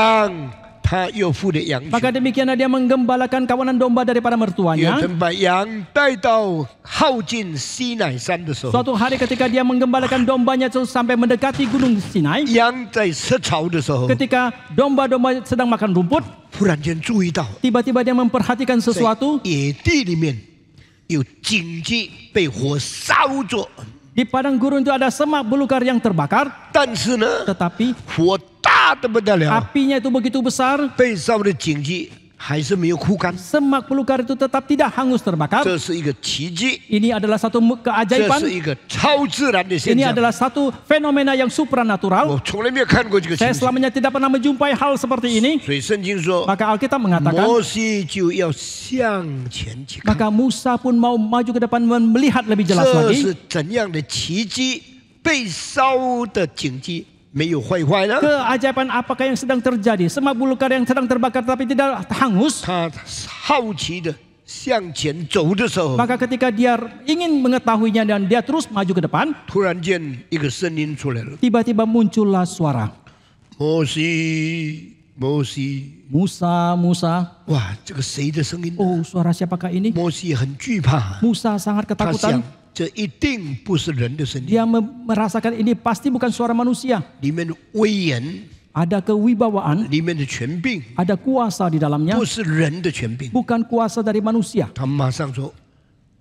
他岳父的羊群。 Maka demikianlah dia menggembalakan kawanan domba daripada 有 mertuanya. 人把羊带到靠近西乃山的时候， Suatu hari ketika dia menggembalakan dombanya itu sampai mendekati gunung Sinai, 羊在吃草的时候， ketika domba-domba sedang makan rumput, 忽然间注意到 tiba-tiba dia memperhatikan 在 sesuatu. 野地里面有荆棘被火烧着， Di padang gurun itu ada semak belukar yang terbakar, 但是呢， tetapi 火大的不得了， apinya itu begitu besar, 被烧的荆棘还是没有枯干， semak belukar itu tetap tidak hangus terbakar. 这是一个奇迹， Ini adalah satu 这 keajaiban. 是一个超自然的现 Ini 象。 adalah satu fenomena yang supranatural. 我从来没有看过这个情 Saya 形， selamanya tidak pernah menjumpai hal seperti ini. 所以圣经说， Maka Alkitab mengatakan, 摩西就要向前去看， maka Musa pun mau maju ke depan melihat lebih jelas 这 lagi. 是怎样的奇迹？被烧的荆棘没有坏坏呢？ Keajaiban apakah yang sedang terjadi? Semak belukar yang sedang terbakar tapi tidak hangus. 他好奇的向前走的时候， Maka ketika dia ingin mengetahuinya dan dia terus maju ke depan, 突然间一个声音出来了 tiba-tiba muncullah suara, 摩西，摩西， Musa, Musa. 哇，这个谁的声音？ Oh, suara siapakah ini? 摩西很惧怕， Musa sangat 他 ketakutan. 想这一定不是人的声音， Dia merasakan ini pasti bukan suara manusia. 里面的威严， Ada kewibawaan, 里面的权柄， ada kuasa di dalamnya, 不是人的权柄。 bukan kuasa dari manusia. 他马上说：“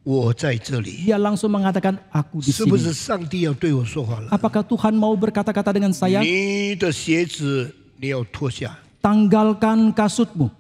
我在这里。 Dia langsung mengatakan, aku di 是不 sini. 是上帝要对我说话了？ Apakah Tuhan mau berkata-kata dengan saya? 你的鞋子你要脱下， Tanggalkan kasutmu,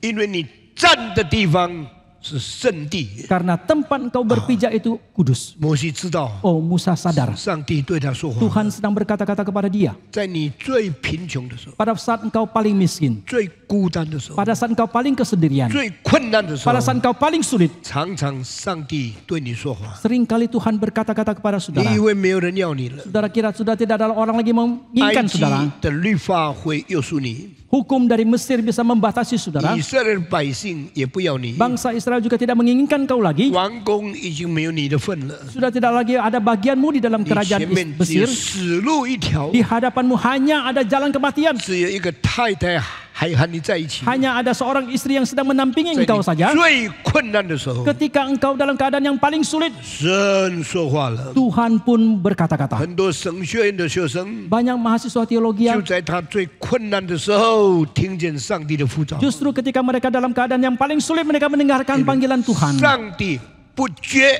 因为你站的地方是圣地。 karena tempat engkau berpijak itu kudus. 摩西知道 Oh, Musa sadar. 上帝对他说话， Tuhan sedang berkata-kata kepada dia. 在你最贫穷的时候、 Pada saat engkau paling miskin, 最孤单的时候、 pada saat engkau paling kesendirian, 最困难的时候 pada，saat engkau paling sulit, 常常上帝对你说话。 seringkali Tuhan berkata-kata kepada 你 saudara. 以为没有人要你了？ Saudara kira sudah tidak ada orang lagi 埃 menginginkan 及 saudara. 的律法会约束你， Hukum dari Mesir bisa membatasi saudara. 以色列的百姓也不要你， Bangsa Israel juga tidak menginginkan kau lagi. 王宫已经没有你的份了。 Sudah tidak lagi ada bagianmu di dalam 你 kerajaan 前面只有 Mesir. 死路一条， Di hadapanmu hanya ada jalan kematian. 只有一个太太还和你在一起。 Hanya ada seorang istri yang sedang menampingi 在 engkau 你 saja. 最困难的时候， Ketika engkau dalam keadaan yang paling sulit, 神说话了。 Tuhan pun berkata-kata. 很多神学院的学生 Banyak mahasiswa teologi 就 yang 在他最困难的时候，听见上帝的呼召。 justru ketika mereka dalam keadaan yang paling sulit, mereka mendengarkan panggilan Tuhan. 上帝不绝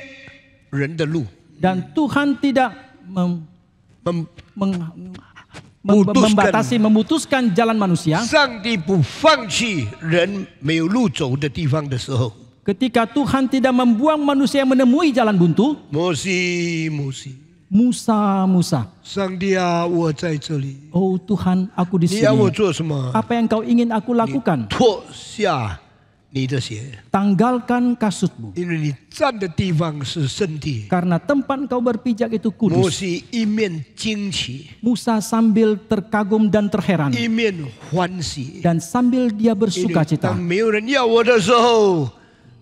人的路， Dan Tuhan tidak 嗯 memutuskan jalan manusia. 上帝不放弃人没有路走的地方的时候， Ketika Tuhan tidak membuang manusia yang menemui jalan buntu, 摩西，摩西， Musa, Musa, 上帝啊，我在这里， oh Tuhan, aku di 你要我 sini. 做什么？ Apa yang kau ingin aku lakukan? 脱下你的鞋， Tanggalkan kasutmu, 因为你站的地方是圣地。 karena tempat kau berpijak itu 摩 kudus. 西一面惊奇， Musa sambil terkagum dan terheran, 一面欢喜， dan sambil dia 因为 bersuka cita. 当没有人要我的时候，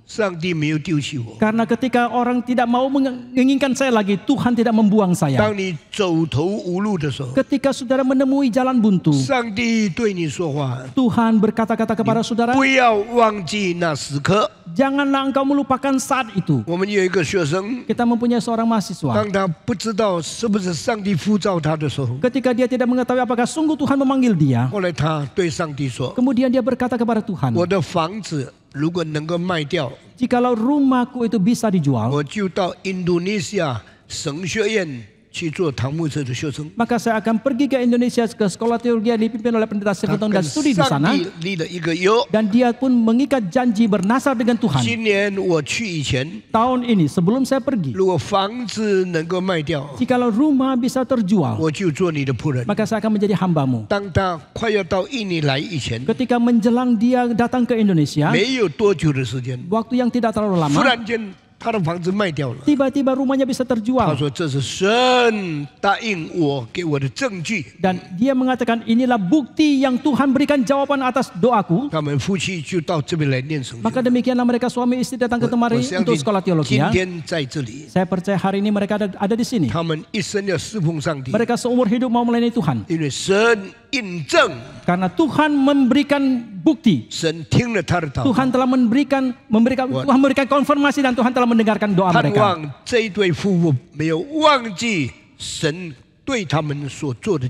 上帝没有丢弃我。 Karena ketika orang tidak mau menginginkan saya lagi, Tuhan tidak membuang saya. 当你走投无路的时候， Ketika saudara menemui jalan buntu, 上帝对你说话， Tuhan berkata-kata kepada saudara, 不要忘记那时刻。 janganlah engkau melupakan saat itu. 我们有一个学生， Kita mempunyai seorang mahasiswa. 当他不知道是不是上帝呼召他的时候， Ketika dia tidak mengetahui apakah sungguh Tuhan memanggil dia, 后来他对上帝说 kemudian dia berkata kepada：“Tuhan, 我的房子如果能够卖掉， jikalau rumahku itu bisa dijual, 我就到印度尼西亚神学院去做唐牧师的学生， maka saya akan pergi ke Indonesia ke sekolah teologi yang dipimpin oleh pendeta 他 Stephen Tong 跟 dan studi di 上 sana. 帝立了一个约。 Dan dia pun mengikat janji bernasar dengan Tuhan. 今年我去以前， Tahun ini sebelum saya pergi, 如果房子能够卖掉， jikalau rumah bisa terjual, 我就做你的仆人。 maka saya akan menjadi hambamu. 当他快要到印尼来以前， Ketika menjelang dia datang ke Indonesia, 没有多久的时间， waktu yang tidak terlalu 忽 lama, 然间他的房子卖掉了。 tiba-tiba rumahnya bisa 他 terjual. 说：“这是神答应我给我的证据。 Dan dia mengatakan inilah bukti yang Tuhan berikan jawaban atas doaku. ”他们夫妻就到这边来念神学。 Maka demikianlah mereka suami istri datang ke temari 我相 untuk 信 sekolah teologi. 今天在这里， Saya percaya hari ini mereka ada di sini. 他们一生要侍奉上帝， Mereka seumur hidup mau melayani Tuhan. 因为神印证， Karena Tuhan memberikan bukti. 神听了他的祷告， Tuhan telah memberikan Tuhan memberikan konfirmasi dan Tuhan telah mendengarkan doa 盼 mereka. 望这一对夫妇没有忘记神对他们所做的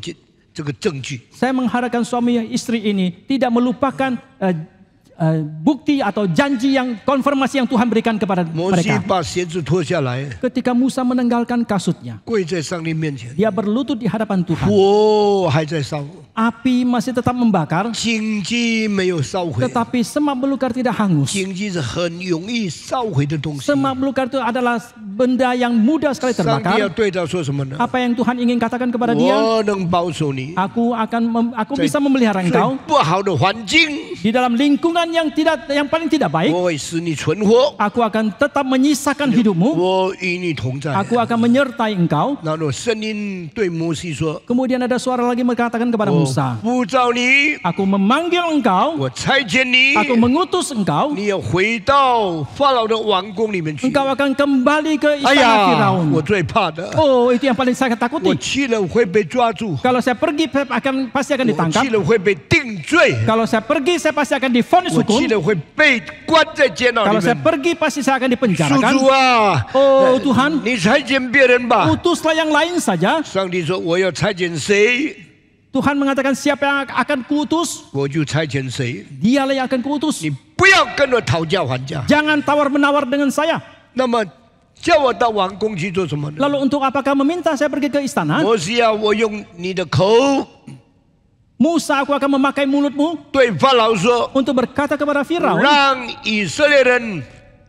这个证据。 Saya mengharapkan suami istri ini tidak melupakan bukti atau janji yang konfirmasi yang Tuhan berikan kepada 摩西 mereka. 把鞋子脱下来， Ketika Musa menanggalkan kasutnya, 跪在上帝面前， dia berlutut di hadapan Tuhan. 火还在烧， Api masih tetap membakar, 荆棘没有烧毁。 tetapi semak belukar tidak hangus. 荆棘是很容易烧毁的东西。 Semak belukar itu adalah benda yang mudah sekali 上帝要 terbakar. 对他说什么呢？ Apa yang Tuhan ingin katakan kepada dia? 我能保守你， Aku bisa memelihara 最 engkau 不好的环境， di dalam lingkungan yang paling tidak baik. 我会使你存活， Aku akan tetap menyisakan hidupmu. 我与你同在。 Aku akan menyertai engkau. 然后声音对摩西说 Kemudian ada suara lagi mengatakan：“ kepada 我 Musa, 呼召你， aku memanggil engkau, 我差遣你， aku mengutus engkau, 你要回到法老的王宫里面去。 engkau akan kembali ke 哎 istana 呀， Firaun. 我最怕的， Oh, itu yang paling saya 我 takuti. 去了会被抓住， Kalau saya pergi, pasti akan 我 ditangkap. 去了会被定罪， Kalau saya pergi, saya pasti akan divonis 我 hukum. 去了会被关在监牢 Kalau 里 saya 面。 pergi, pasti saya akan 叔 dipenjarakan. 叔啊， Oh Tuhan, 你差遣别人吧。 utuslah yang lain saja. 上帝说：“我要差遣谁， Tuhan mengatakan siapa yang akan kuutus, 我就差遣谁。 dialah yang akan kuutus. 你不要跟我讨价还价。 Jangan tawar-menawar dengan saya. 那么叫我到王宫去做什么呢？ Lalu untuk apakah meminta saya pergi ke istana? 摩西啊，我用你的口 Musa, aku akan memakai mulutmu 对法老说， untuk berkata kepada Firaun, 让以色列人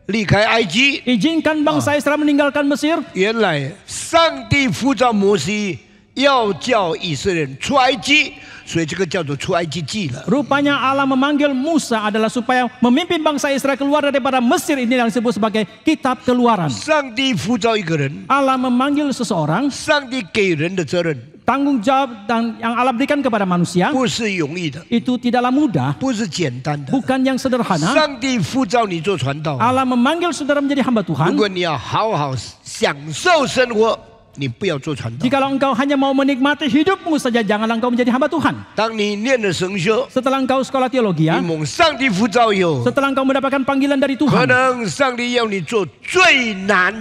离开埃及。 izinkan bangsa Israel meninggalkan Mesir. 原来上帝呼召摩西要叫以色列人出埃及，所以这个叫做出埃及记了。 Rupanya Allah memanggil Musa adalah supaya memimpin bangsa Israel keluar daripada Mesir, ini yang disebut sebagai kitab keluaran. 上帝呼召一个人， Allah memanggil seseorang, 上帝给人的责任 tanggung jawab dan yang Allah berikan kepada manusia 不是容易的， itu tidaklah mudah, 不是简单的。 bukan yang sederhana. 上帝呼召你做传道， Allah memanggil saudara menjadi hamba 如 Tuhan. 果你要好好享受生活，你不要做传道。 Jikalau engkau hanya mau menikmati hidupmu saja, janganlah engkau menjadi hamba Tuhan. 当你念了神学， Setelah engkau sekolah teologi, 你蒙上帝呼召以后， setelah engkau mendapatkan panggilan dari 可 Tuhan, 能上帝要你做最难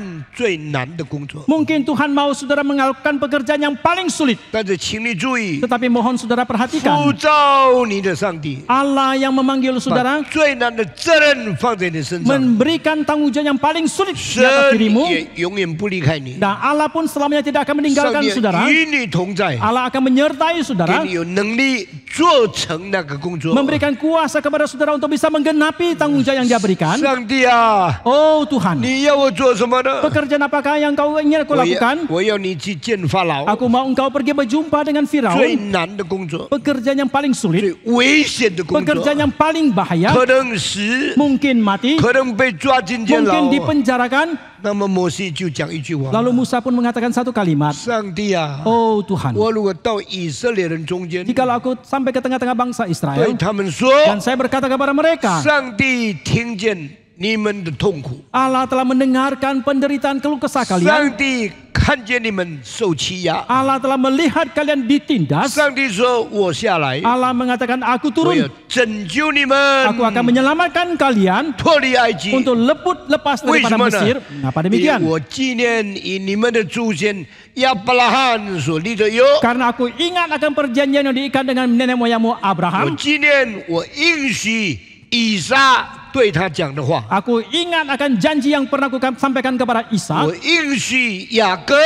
的工作。 mungkin Tuhan mau saudara melakukan pekerjaan yang paling sulit. 但是请你注意， Tetapi mohon saudara 呼 perhatikan, 召你的上帝 Allah yang memanggil 把 saudara 最难的责任放在你身上， memberikan tanggung jawab yang paling sulit di 神 atas dirimu. 也永远不离开你。 Dan Allah pun selamanya tidak akan 上 meninggalkan 帝 saudara. 与你同在， Allah akan menyertai 给 saudara, 你有能力做成那个工作。 memberikan kuasa kepada saudara untuk bisa menggenapi tanggung jawab yang dia berikan. 上帝啊， Oh Tuhan, 你要我做什么呢？ pekerjaan apakah yang kau ingin aku 我要 lakukan? 我要你去见法老， Aku mau engkau pergi berjumpa dengan 最 Firaun, 难的工作， pekerjaan yang paling 最 sulit, 危险的工作， pekerjaan yang paling bahaya, 可能死， mungkin mati, 可能被抓进监牢 mungkin。dipenjarakan. 那么摩西就讲一句话： Lalu Musa pun mengatakan satu kalimat, 上帝啊， Oh Tuhan, 我如果到以色列人中间， jikalau aku sampai ke tengah-tengah bangsa 对 Israel 他们说， dan saya berkata kepada mereka, 上帝听见你们的痛苦， Allah telah mendengarkan penderitaan keluh kesah kalian, 上帝看见你们受欺压， Allah telah melihat kalian ditindas, 上帝说：“我下来， Allah mengatakan aku 我要 turun, 拯救你们， aku akan menyelamatkan kalian 脱离埃及。” untuk lepas 为什 daripada 么呢 Mesir. Kenapa 因为 demikian? 我纪念以你们的祖先亚伯拉罕所立的约， Karena aku ingat akan perjanjian yang diikat dengan nenek moyangmu 我 Abraham. 纪念我应许以撒对他讲的话， Aku ingat akan janji yang pernah aku sampaikan kepada Ishak. 我应许雅各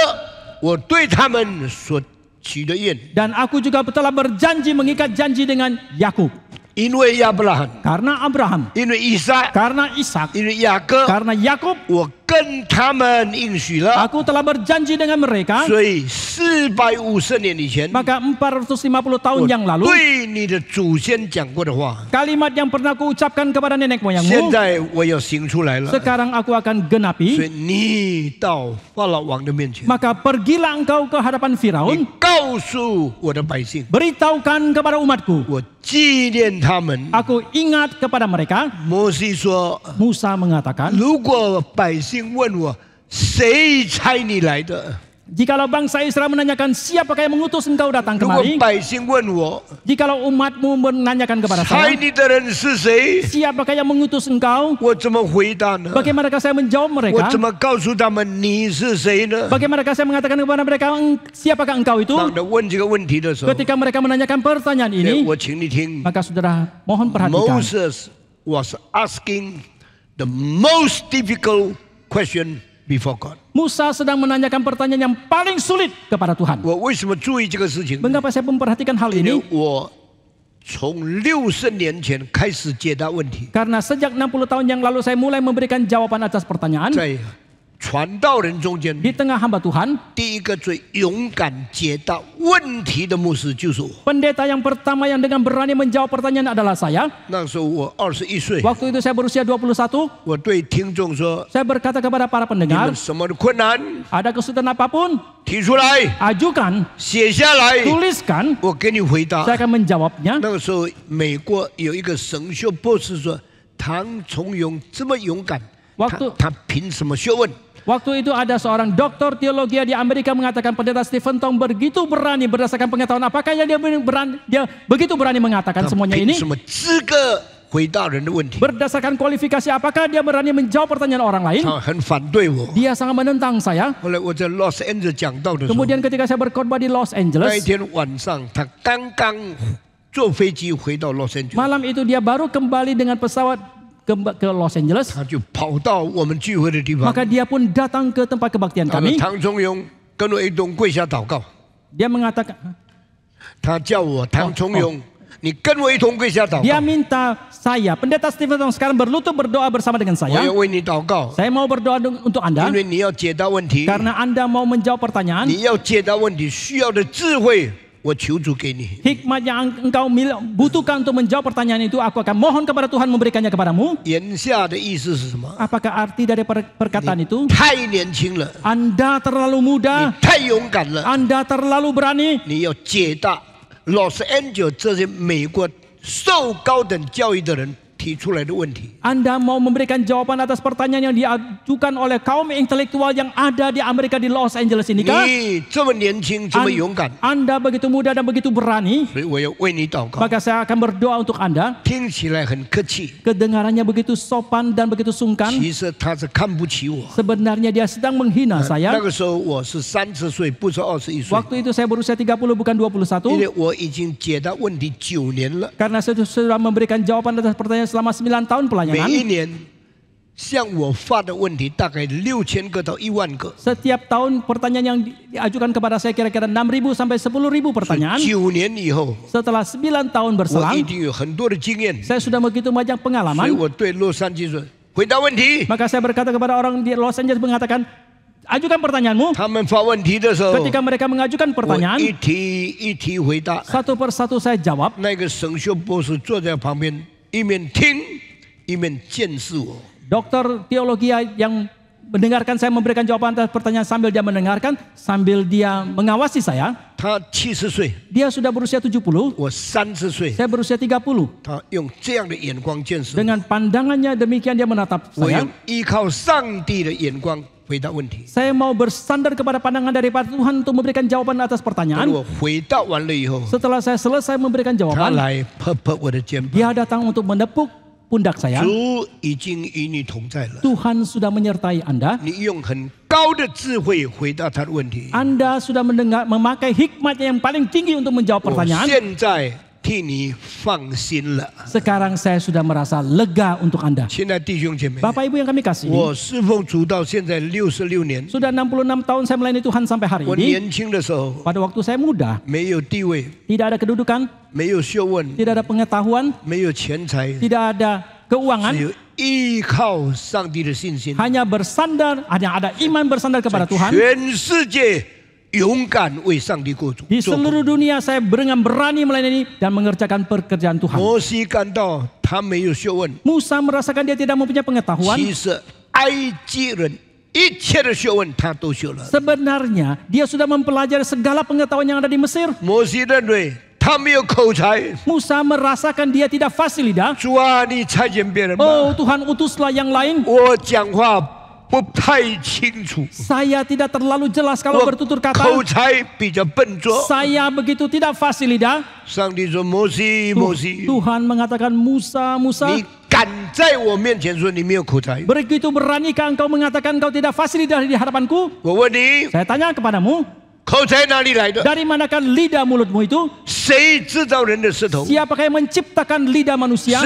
我对他们所许的愿， Dan aku juga telah berjanji mengikat janji dengan Yakub. 因为亚伯拉罕， Karena Abraham, 因为以撒， karena Ishak, 因为雅各， karena Yakub, 我跟他们应许了。 aku telah berjanji dengan mereka. 所以450年以前， Maka 450 tahun 我 yang lalu, 对你的祖先讲过的话， kalimat yang pernah aku ucapkan kepada nenek 现 moyangmu, 在我要行出来了。 sekarang aku akan 所 genapi. 以你到法老王的面前， Maka pergilah engkau ke hadapan 你 Firaun, 告诉我的百姓， beritahukan kepada umatku, 我纪念他们。 aku ingat kepada mereka. 摩西说， Musa mengatakan, 如果百姓问我，谁差你来的？ jikalau bangsa Israel menanyakan siapakah yang mengutus engkau datang 如果 kemari, 百姓问我， jikalau umatmu menanyakan kepada 差 saya, 你的人是谁？ siapakah yang mengutus engkau? 我怎么回答呢？ Bagaimanakah saya menjawab 我 mereka? 怎么告诉他们你是谁呢？ Bagaimanakah saya mengatakan kepada mereka, siapakah engkau itu? 当他问这个问题的时候， Ketika mereka menanyakan pertanyaan ini, 我请你听。 maka saudara mohon perhatikan. Moses was asking the most difficult question before God. Musa sedang menanyakan pertanyaan yang paling sulit kepada Tuhan. 我为什么注意这个事情？ Mengapa saya memperhatikan hal 因为 ini? 我从60年前开始解答问题， Karena sejak 60 tahun yang lalu saya mulai memberikan jawaban atas pertanyaan. 在传道人中间， Di tengah hamba Tuhan, 第一个最勇敢解答问题的牧师就是我。 pendeta yang pertama yang dengan berani menjawab pertanyaan adalah saya. 那时候我21岁， Waktu itu saya berusia 21. 我对听众说 Saya berkata kepada para 你 pendengar, 们什么的困难 ada kesulitan apapun, 提出来， ajukan, 写下来， tuliskan, 我给你回答。 saya akan menjawabnya. 那个时候，美国有一个神学博士说，唐崇荣这么勇敢， Waktu 他凭什么学问？ Waktu itu ada seorang doktor teologi di Amerika mengatakan pendeta Stephen Tong begitu berani berdasarkan pengetahuan apakah yang dia begitu berani mengatakan 他 semuanya 凭 ini 什么资格回答人的问题？ berdasarkan kualifikasi apakah dia berani menjawab pertanyaan orang lain? 他很反对我。 Dia sangat menentang saya. 后来我在 Los Angeles 讲道的时候， Kemudian ketika saya berkhotbah di Los 那一 Angeles, 天晚上，他刚刚坐飞机回到 Los Angeles， malam itu dia baru kembali dengan pesawat ke Los Angeles. 他就跑到我们聚会的地方。 Maka dia pun datang ke tempat kebaktian 他说 kami. 唐崇荣跟我一同跪下祷告。 Dia mengatakan, 他叫我唐崇荣，你跟我一同跪下祷 dia 告。 minta saya, pendeta Stephen Tong sekarang berlutut berdoa bersama dengan 我 saya. 要为你祷告， Saya mau berdoa untuk 因 Anda 为你要解答问题。 karena Anda mau menjawab pertanyaan. 你要解答问题需要的智慧，我求主给你。 Hikmat yang engkau butuhkan untuk menjawab pertanyaan itu, aku akan mohon kepada Tuhan memberikannya kepadamu. 言下的意思是什么？ Apakah arti dari perkataan itu? 太年轻了， Anda terlalu 你 muda, 太勇敢了， Anda terlalu berani. 你要解答 Los Angeles 这些美国受高等教育的人提出来的问题。 Anda mau memberikan jawaban atas pertanyaan yang diajukan oleh kaum intelektual yang ada di Amerika di Los Angeles ini kah? 你这么年轻，这么勇敢， Anda begitu muda dan begitu berani, 所以我要为你祷告。 maka saya akan berdoa untuk Anda. 听起来很客气， Kedengarannya begitu sopan dan begitu sungkan. 其实他是看不起我。 Sebenarnya dia sedang menghina 那 saya. 个时候我是30岁，不是21岁， Waktu itu saya berusia 30 bukan 21. 因为我已经解答问题9年了。 Karena saya sudah memberikan jawaban atas pertanyaan selama 9 tahun 每 pelayanan. 一年向我发的问题大概6000个到10000个。 Setiap tahun pertanyaan yang diajukan kepada saya kira-kira 6.000 sampai 10.000 pertanyaan. 9年以后， Setelah 9 tahun 我 berselang, 一定有很多的经验， saya sudah begitu banyak 所以 pengalaman. 我对洛杉矶说：回答问题。 Maka saya berkata kepada orang di Los Angeles mengatakan, ajukan pertanyaanmu. 他们发问题的时候， Ketika mereka mengajukan 我 pertanyaan, 一题一题回答。 satu persatu saya jawab. 那个神学博士坐在旁边，一面听一面监视我。 Dokter teologi yang mendengarkan saya memberikan jawaban atas pertanyaan sambil dia mendengarkan, sambil dia mengawasi saya. 他70岁， Dia sudah berusia 70, 我30岁， saya berusia 30. 他用这样的眼光监视我。 Dengan pandangannya demikian dia menatap 我 saya. 用依靠上帝的眼光回答问题。 Saya mau bersandar kepada pandangan daripada Tuhan untuk memberikan jawaban atas 当 pertanyaan. 我回答完了以后， Setelah saya selesai memberikan 他 jawaban, 来拍拍我的肩膀。 dia datang untuk menepuk pundak saya. 主已经与你同在了， Tuhan sudah menyertai Anda. 你用很高的智慧回答他的问题。 Anda sudah memakai hikmat yang paling tinggi untuk menjawab 我 pertanyaan. 现在替你放心了。 Sekarang saya sudah merasa lega untuk Anda. 亲爱的弟兄姐妹， Bapak Ibu yang kami kasih, 我侍奉主到现在66年。 sudah 66 tahun saya melayani Tuhan sampai hari 我 ini. 年轻的时候 Pada waktu saya muda, 没有地位， tidak ada kedudukan, 没有学问， tidak ada pengetahuan, 没有钱财， tidak ada 只 keuangan, 有依靠上帝的信心。 hanya bersandar, hanya ada iman bersandar kepada Tuhan. 全世界勇敢为上帝过主。 Di 做工 seluruh dunia saya dengan berani melayani dan mengerjakan pekerjaan Tuhan. 摩西感到他没有学问， Musa merasakan dia tidak mempunyai pengetahuan. 其实埃及人一切的学问他都学了。 Sebenarnya dia sudah mempelajari segala pengetahuan yang ada di Mesir. 摩西认为他没有口才， Musa merasakan dia tidak fasih lidah. 主啊，你差遣别人吧， Oh Tuhan, utuslah yang lain. 我讲话不太清楚， Saya tidak terlalu jelas kalau 我 bertutur 口 kata. 才比较笨拙。 Saya begitu tidak fasih lidah. 上帝说：“摩西，摩西， Tuhan mengatakan, Musa, Musa, 你敢在我面前说你没有口才？ begitu beranikah engkau mengatakan engkau tidak fasih lidah di hadapanku? 我问你， Saya tanya kepadamu, 口才哪里来的？ dari manakah lidah mulutmu itu? 谁制造人的舌头？ Siapakah yang menciptakan lidah manusia?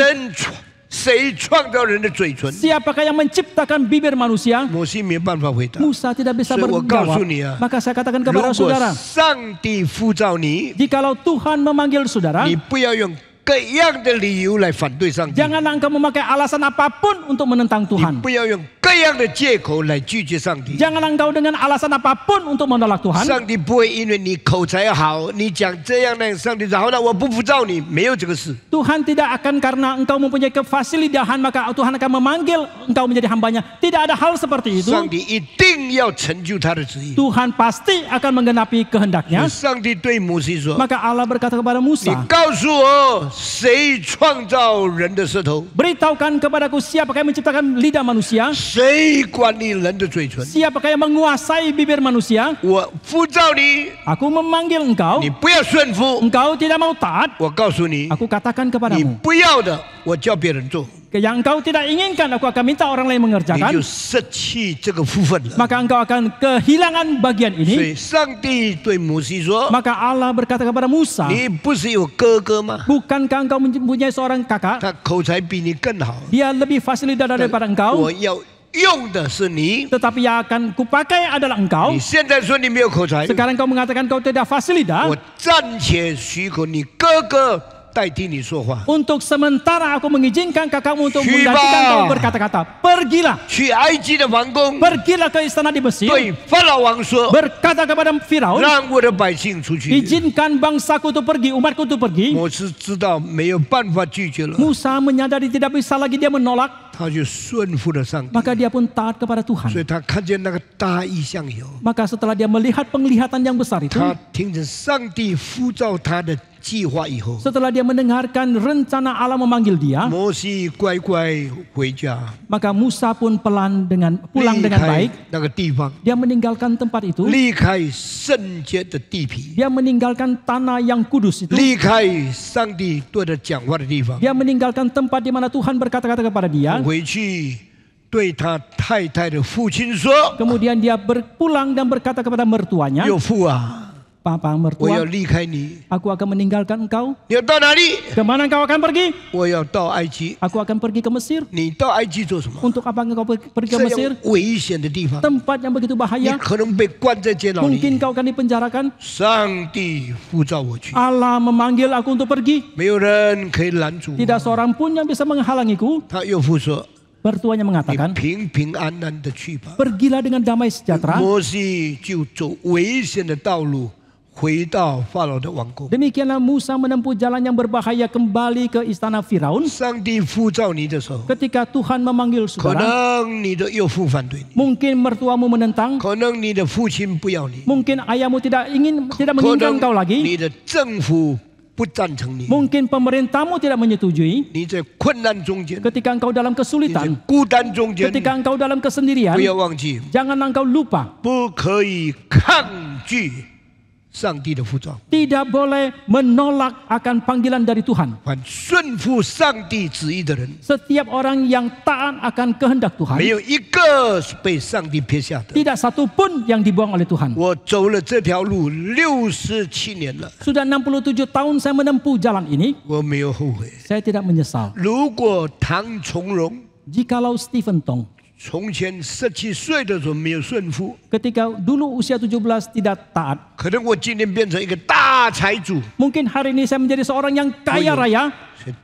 谁创造人的嘴唇？ Siapakah yang menciptakan bibir manusia? 摩西没办法回答。 Musa tidak bisa 所以我告诉 berjawab. 你啊， Maka saya katakan 如 kepada 果 saudara, 上帝呼召你， jikalau Tuhan memanggil saudara, 你不要用各样的理由来反对上帝， janganlah engkau memakai alasan apapun untuk menentang 你 Tuhan. 不要用各样的借口来拒绝上帝。 Janganlah engkau dengan alasan apapun untuk menolak Tuhan. 上帝不会因为你口才好，你讲这样那样，上帝说好，那我不服照你，没有这个事。 Tuhan tidak akan karena engkau mempunyai kefasilidahan maka Tuhan akan memanggil engkau menjadi hambanya. Tidak ada hal seperti itu. 上帝一定要成就他的旨意。 Tuhan pasti akan menggenapi kehendaknya. 上帝对摩西说 Maka Allah berkata kepada：“ 你 Musa, 告诉我，谁创造人的舌头？ beritahukan kepadaku siapakah yang menciptakan lidah manusia, 谁管理人的嘴唇？ siapakah yang menguasai bibir manusia. 我呼召你， Aku memanggil engkau, 你不要顺服。 engkau tidak mau taat. 我告诉你， Aku katakan 你 kepadamu, 不要的，我叫别人做， yang engkau tidak inginkan aku akan minta orang lain 你 mengerjakan. 就失去这个福分了。 Maka engkau akan kehilangan bagian 所 ini. 以，上帝对摩西说 Maka Allah berkata kepada： Musa, 你不是有哥哥吗？ bukankah engkau mempunyai seorang kakak? 他口才比你更好， Dia lebih fasih lidah daripada engkau, 我要用的是你。 tetapi yang akan kupakai adalah engkau. 你现在说你没有口才， Sekarang kau mengatakan kau tidak fasih lidah. 我暂且许可你哥哥代替你说话。 Untuk sementara aku mengizinkan kakakmu untuk Shiva. menggantikan kau berkata-kata. Pergilah, 去埃及的王宫， pergilah ke istana di Mesir. 对法老王说 Berkata kepada Firaun, 让我的百姓出去。 izinkan bangsaku itu pergi, umatku itu pergi. 摩西知道没有办法拒绝了， Musa menyadari tidak bisa lagi dia menolak, 他就顺服了上帝。 maka dia pun taat kepada 所 Tuhan. 以他看见那个大异象以后， Maka setelah dia melihat penglihatan yang besar itu, 他听见上帝呼召他的计划以后， setelah dia mendengarkan rencana Allah memanggil dia, 摩西乖乖回家， maka Musa pun pulang 离 dengan 开 baik. 那个地方， Dia meninggalkan tempat itu, 离开圣洁的地皮， dia meninggalkan tanah yang kudus itu, 离开上帝对他讲话的地方， dia meninggalkan tempat di mana Tuhan berkata-kata kepada dia. 回去对他太太的父亲说 Kemudian dia berpulang dan berkata kepada mertuanya, 岳父啊， Papa 我要 mertua, 离开你， aku akan meninggalkan engkau. 你要到哪里？ Kemana engkau akan pergi? 我要到埃及。 Aku akan pergi ke Mesir. 你到埃及做什么？ Untuk apa engkau pergi ke 这 Mesir? 样危险的地方， Tempat yang begitu 你 bahaya. 可能被关在监牢 Mungkin 里。 kau akan dipenjarakan. 上帝呼召我去， Allah memanggil aku untuk pergi. 没有人可以拦阻我。 Tidak seorang pun yang bisa menghalangiku. 他岳父说 Mertuanya：“ 你 mengatakan, 平平安安的去吧。 pergilah dengan damai sejahtera. 摩西就走危险的道路，回到法老的王宫。 Demikianlah Musa menempuh jalan yang berbahaya kembali ke istana Firaun. 上帝呼召你的时候， Ketika Tuhan memanggil 可 saudara, 能你的岳父反对你， mungkin mertuamu menentang, 可能你的父亲不要你， mungkin ayahmu tidak 可 menginginkan 能 kau lagi, 你的政府不赞成你， mungkin pemerintahmu tidak menyetujui. 你在困难中间， Ketika engkau dalam 你在 kesulitan, 孤单中间， ketika engkau dalam kesendirian, 不要忘记， jangan engkau lupa, 不可以抗拒上帝的呼召， tidak boleh menolak akan panggilan dari Tuhan. 凡顺服上帝旨意的人， Setiap orang yang taat akan kehendak Tuhan, 没有一个是被上帝撇下的。 tidak satu pun yang dibuang oleh Tuhan. 我走了这条路67年了， Sudah 67 tahun saya menempuh jalan ini, 我没有后悔。 saya tidak menyesal. 如果唐从容 Jikalau Stephen Tong 从前17岁的时候没有顺服， ketika dulu usia 17 tidak taat, 可能我今天变成一个大财主、 mungkin hari ini saya menjadi seorang yang kaya raya,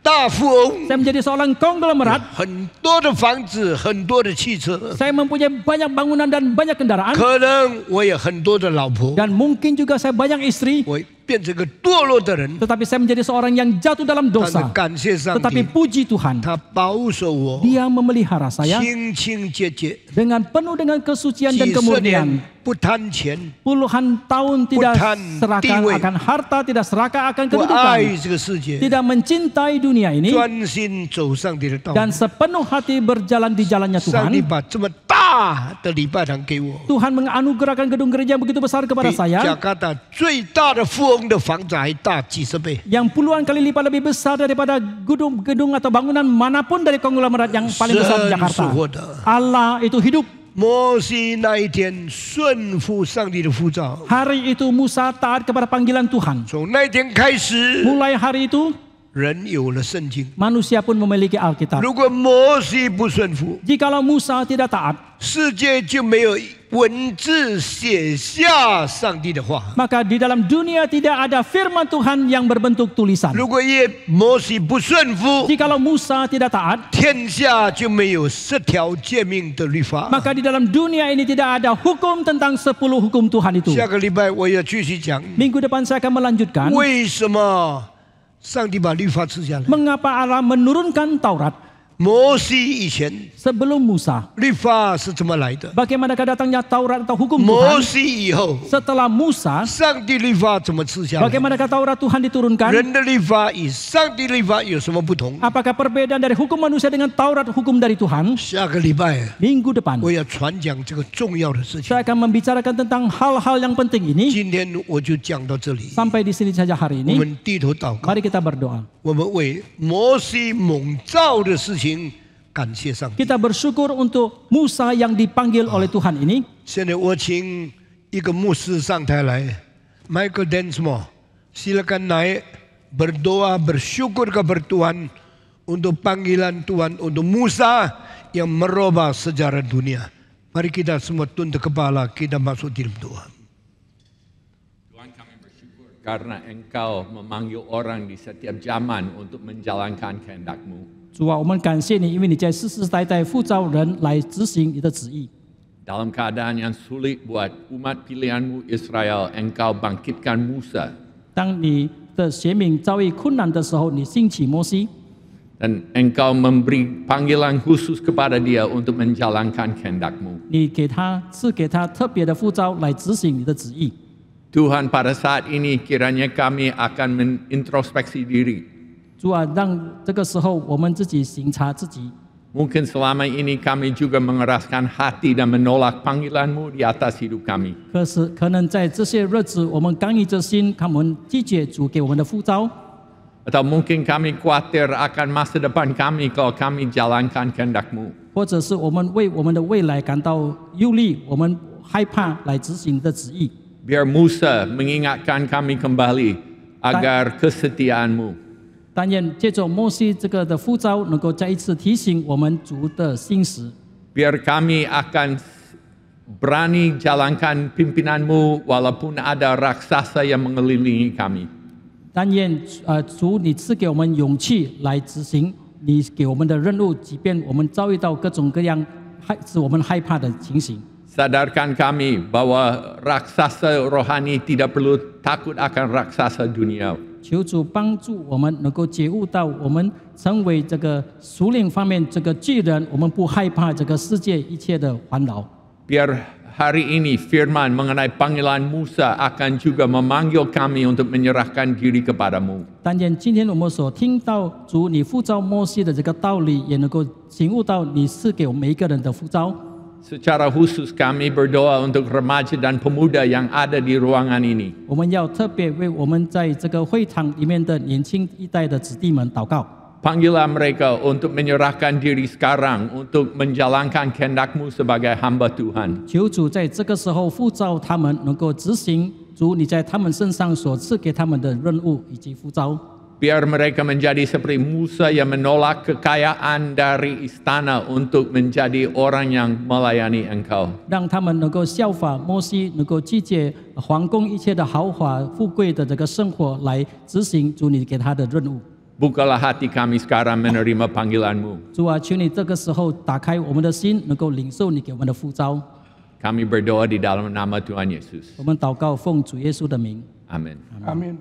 大富翁， saya menjadi seorang konglomerat, 很多的房子，很多的汽车， saya mempunyai banyak bangunan dan banyak kendaraan, 可能我也很多的老婆， dan mungkin juga saya banyak istri, 我变成个堕落的人。 tetapi saya menjadi seorang yang jatuh dalam 但是 dosa. 感谢上 Tetapi 帝， puji Tuhan, 他保守我， Dia memelihara saya 清清洁洁， dengan penuh dengan kesucian 几 dan 十 kemurnian. 年不贪钱， Puluhan tahun tidak Bukan serakah diwe. akan harta, tidak serakah akan 不爱 kedudukan, 这个世界， tidak mencintai dunia ini, 专心走上帝的道路。 dan sepenuh hati berjalan di jalannya 上帝 Tuhan. 把这么大的礼拜堂给我， Tuhan menganugerahkan gedung gereja yang begitu besar 比 kepada 加 saya, 拿大最大的富翁的房子还大几十倍。 yang puluhan kali lipat lebih besar daripada gedung atau bangunan manapun dari konglomerat yang paling besar di 神 Jakarta. 是活的。 Allah itu hidup. 摩西那一天顺服上帝的呼召， Hari itu Musa taat kepada panggilan Tuhan. 从那一天开始， Mulai hari itu 人有了圣经。 manusia pun memiliki Alkitab. 如果摩西不顺服， Jikalau Musa tidak taat, 世界就没有文字写下上帝的话。 maka di dalam dunia tidak ada firman Tuhan yang berbentuk tulisan. 如果摩西不顺服， Jikalau Musa tidak taat, 天下就没有10条诫命的律法。 maka di dalam dunia ini tidak ada hukum tentang 10 hukum Tuhan itu. 下个礼拜我要继续讲， Minggu depan saya akan melanjutkan 为什么上帝把律法赐下来。 mengapa Allah menurunkan Taurat 摩西以前 sebelum Musa. 律法是怎么来的？ Bagaimanakah datangnya Taurat atau hukum 摩 Tuhan 西以后， setelah Musa? 上帝律法怎么赐下来？ Bagaimanakah Taurat Tuhan diturunkan? 人的律法与上帝律法有什么不同？ Apakah perbedaan dari hukum manusia dengan Taurat hukum dari Tuhan? 下个礼拜 Minggu depan 我要传讲这个重要的事情。 saya akan membicarakan tentang hal-hal yang penting ini. 今天我就讲到这里， Sampai di sini saja hari 我 ini. 们低头祷告， Mari kita berdoa. 我们为摩西蒙召的事情感谢上帝。 Kita bersyukur untuk Musa yang dipanggil oleh Tuhan ini. 现在我请一个牧师上台来 ，Michael Densmore， silakan naik berdoa bersyukur kepada Tuhan untuk panggilan Tuhan untuk Musa yang merubah sejarah dunia. Mari kita semua tunduk kepala, kita masuk dalam doa. Tuhan, kami bersyukur karena Engkau memanggil orang di setiap zaman untuk menjalankan kehendak-Mu. 主啊，我们感谢你，因为你在世世代代呼召人来执行你的旨意。 Dalam keadaan yang sulit buat umat pilihan-Mu Israel, Engkau bangkitkan Musa 当你的选民遭遇困难的时候，你兴起摩西， dan Engkau memberi panggilan khusus kepada dia untuk menjalankan kehendak-Mu. 你赐给他特别的呼召来执行你的旨意。 Tuhan, pada saat ini kiranya kami akan menintrospeksi diri. 主啊，让这个时候我们自己省察自己。 Mungkin selama ini kami juga mengeraskan hati dan menolak panggilan-Mu di atas hidup kami. 可能在这些日子，我们刚毅着心，我们拒绝主给我们的呼召， Atau mungkin kami khawatir akan masa depan kami kalau kami jalankan kehendak-Mu. 或者是我们为我们的未来感到忧虑，我们害怕来执行你的旨意。 Biar Musa mengingatkan kami kembali agar kesetiaan-Mu. 但愿借着摩西这个的呼召，能够再一次提醒我们主的心实。 Biar kami akan berani jalankan pimpinan-Mu walaupun ada raksasa yang mengelilingi kami. 但愿主你赐给我们勇气来执行你给我们的任务，即便我们遭遇到各种各样使我们害怕的情形。 Sadarkan kami bahwa raksasa rohani tidak perlu takut akan raksasa dunia. 求主帮助我们能够觉悟到，我们成为这个属灵方面这个巨人，我们不害怕这个世界一切的烦恼。 Biar hari ini firman mengenai panggilan Musa akan juga memanggil kami untuk menyerahkan diri kepadamu. 但愿今天我们所听到主你呼召摩西的这个道理，也能够醒悟到你赐给我们每一个人的呼召。Secara khusus kami berdoa untuk remaja dan pemuda yang ada di ruangan ini. 我们要特别为我们在这个会场里面的年轻一代的子弟们祷告。 Panggillah mereka untuk menyerahkan diri sekarang untuk menjalankan kehendak-Mu sebagai hamba Tuhan. 求主在这个时候呼召他们，能够执行主你在他们身上所赐给他们的任务以及呼召。 Biar mereka menjadi seperti Musa yang menolak kekayaan dari istana untuk menjadi orang yang melayani Engkau. 让他们能够效法摩西，能够拒绝皇宫一切的豪华富贵的这个生活，来执行主你给他的任务。 Bukalah hati kami sekarang menerima panggilan-Mu. 主啊，求你这个时候打开我们的心，能够领受你给我们的呼召。 Kami berdoa di dalam nama Tuhan Yesus. 我们祷告，奉主耶稣的名。 Amin. 아멘.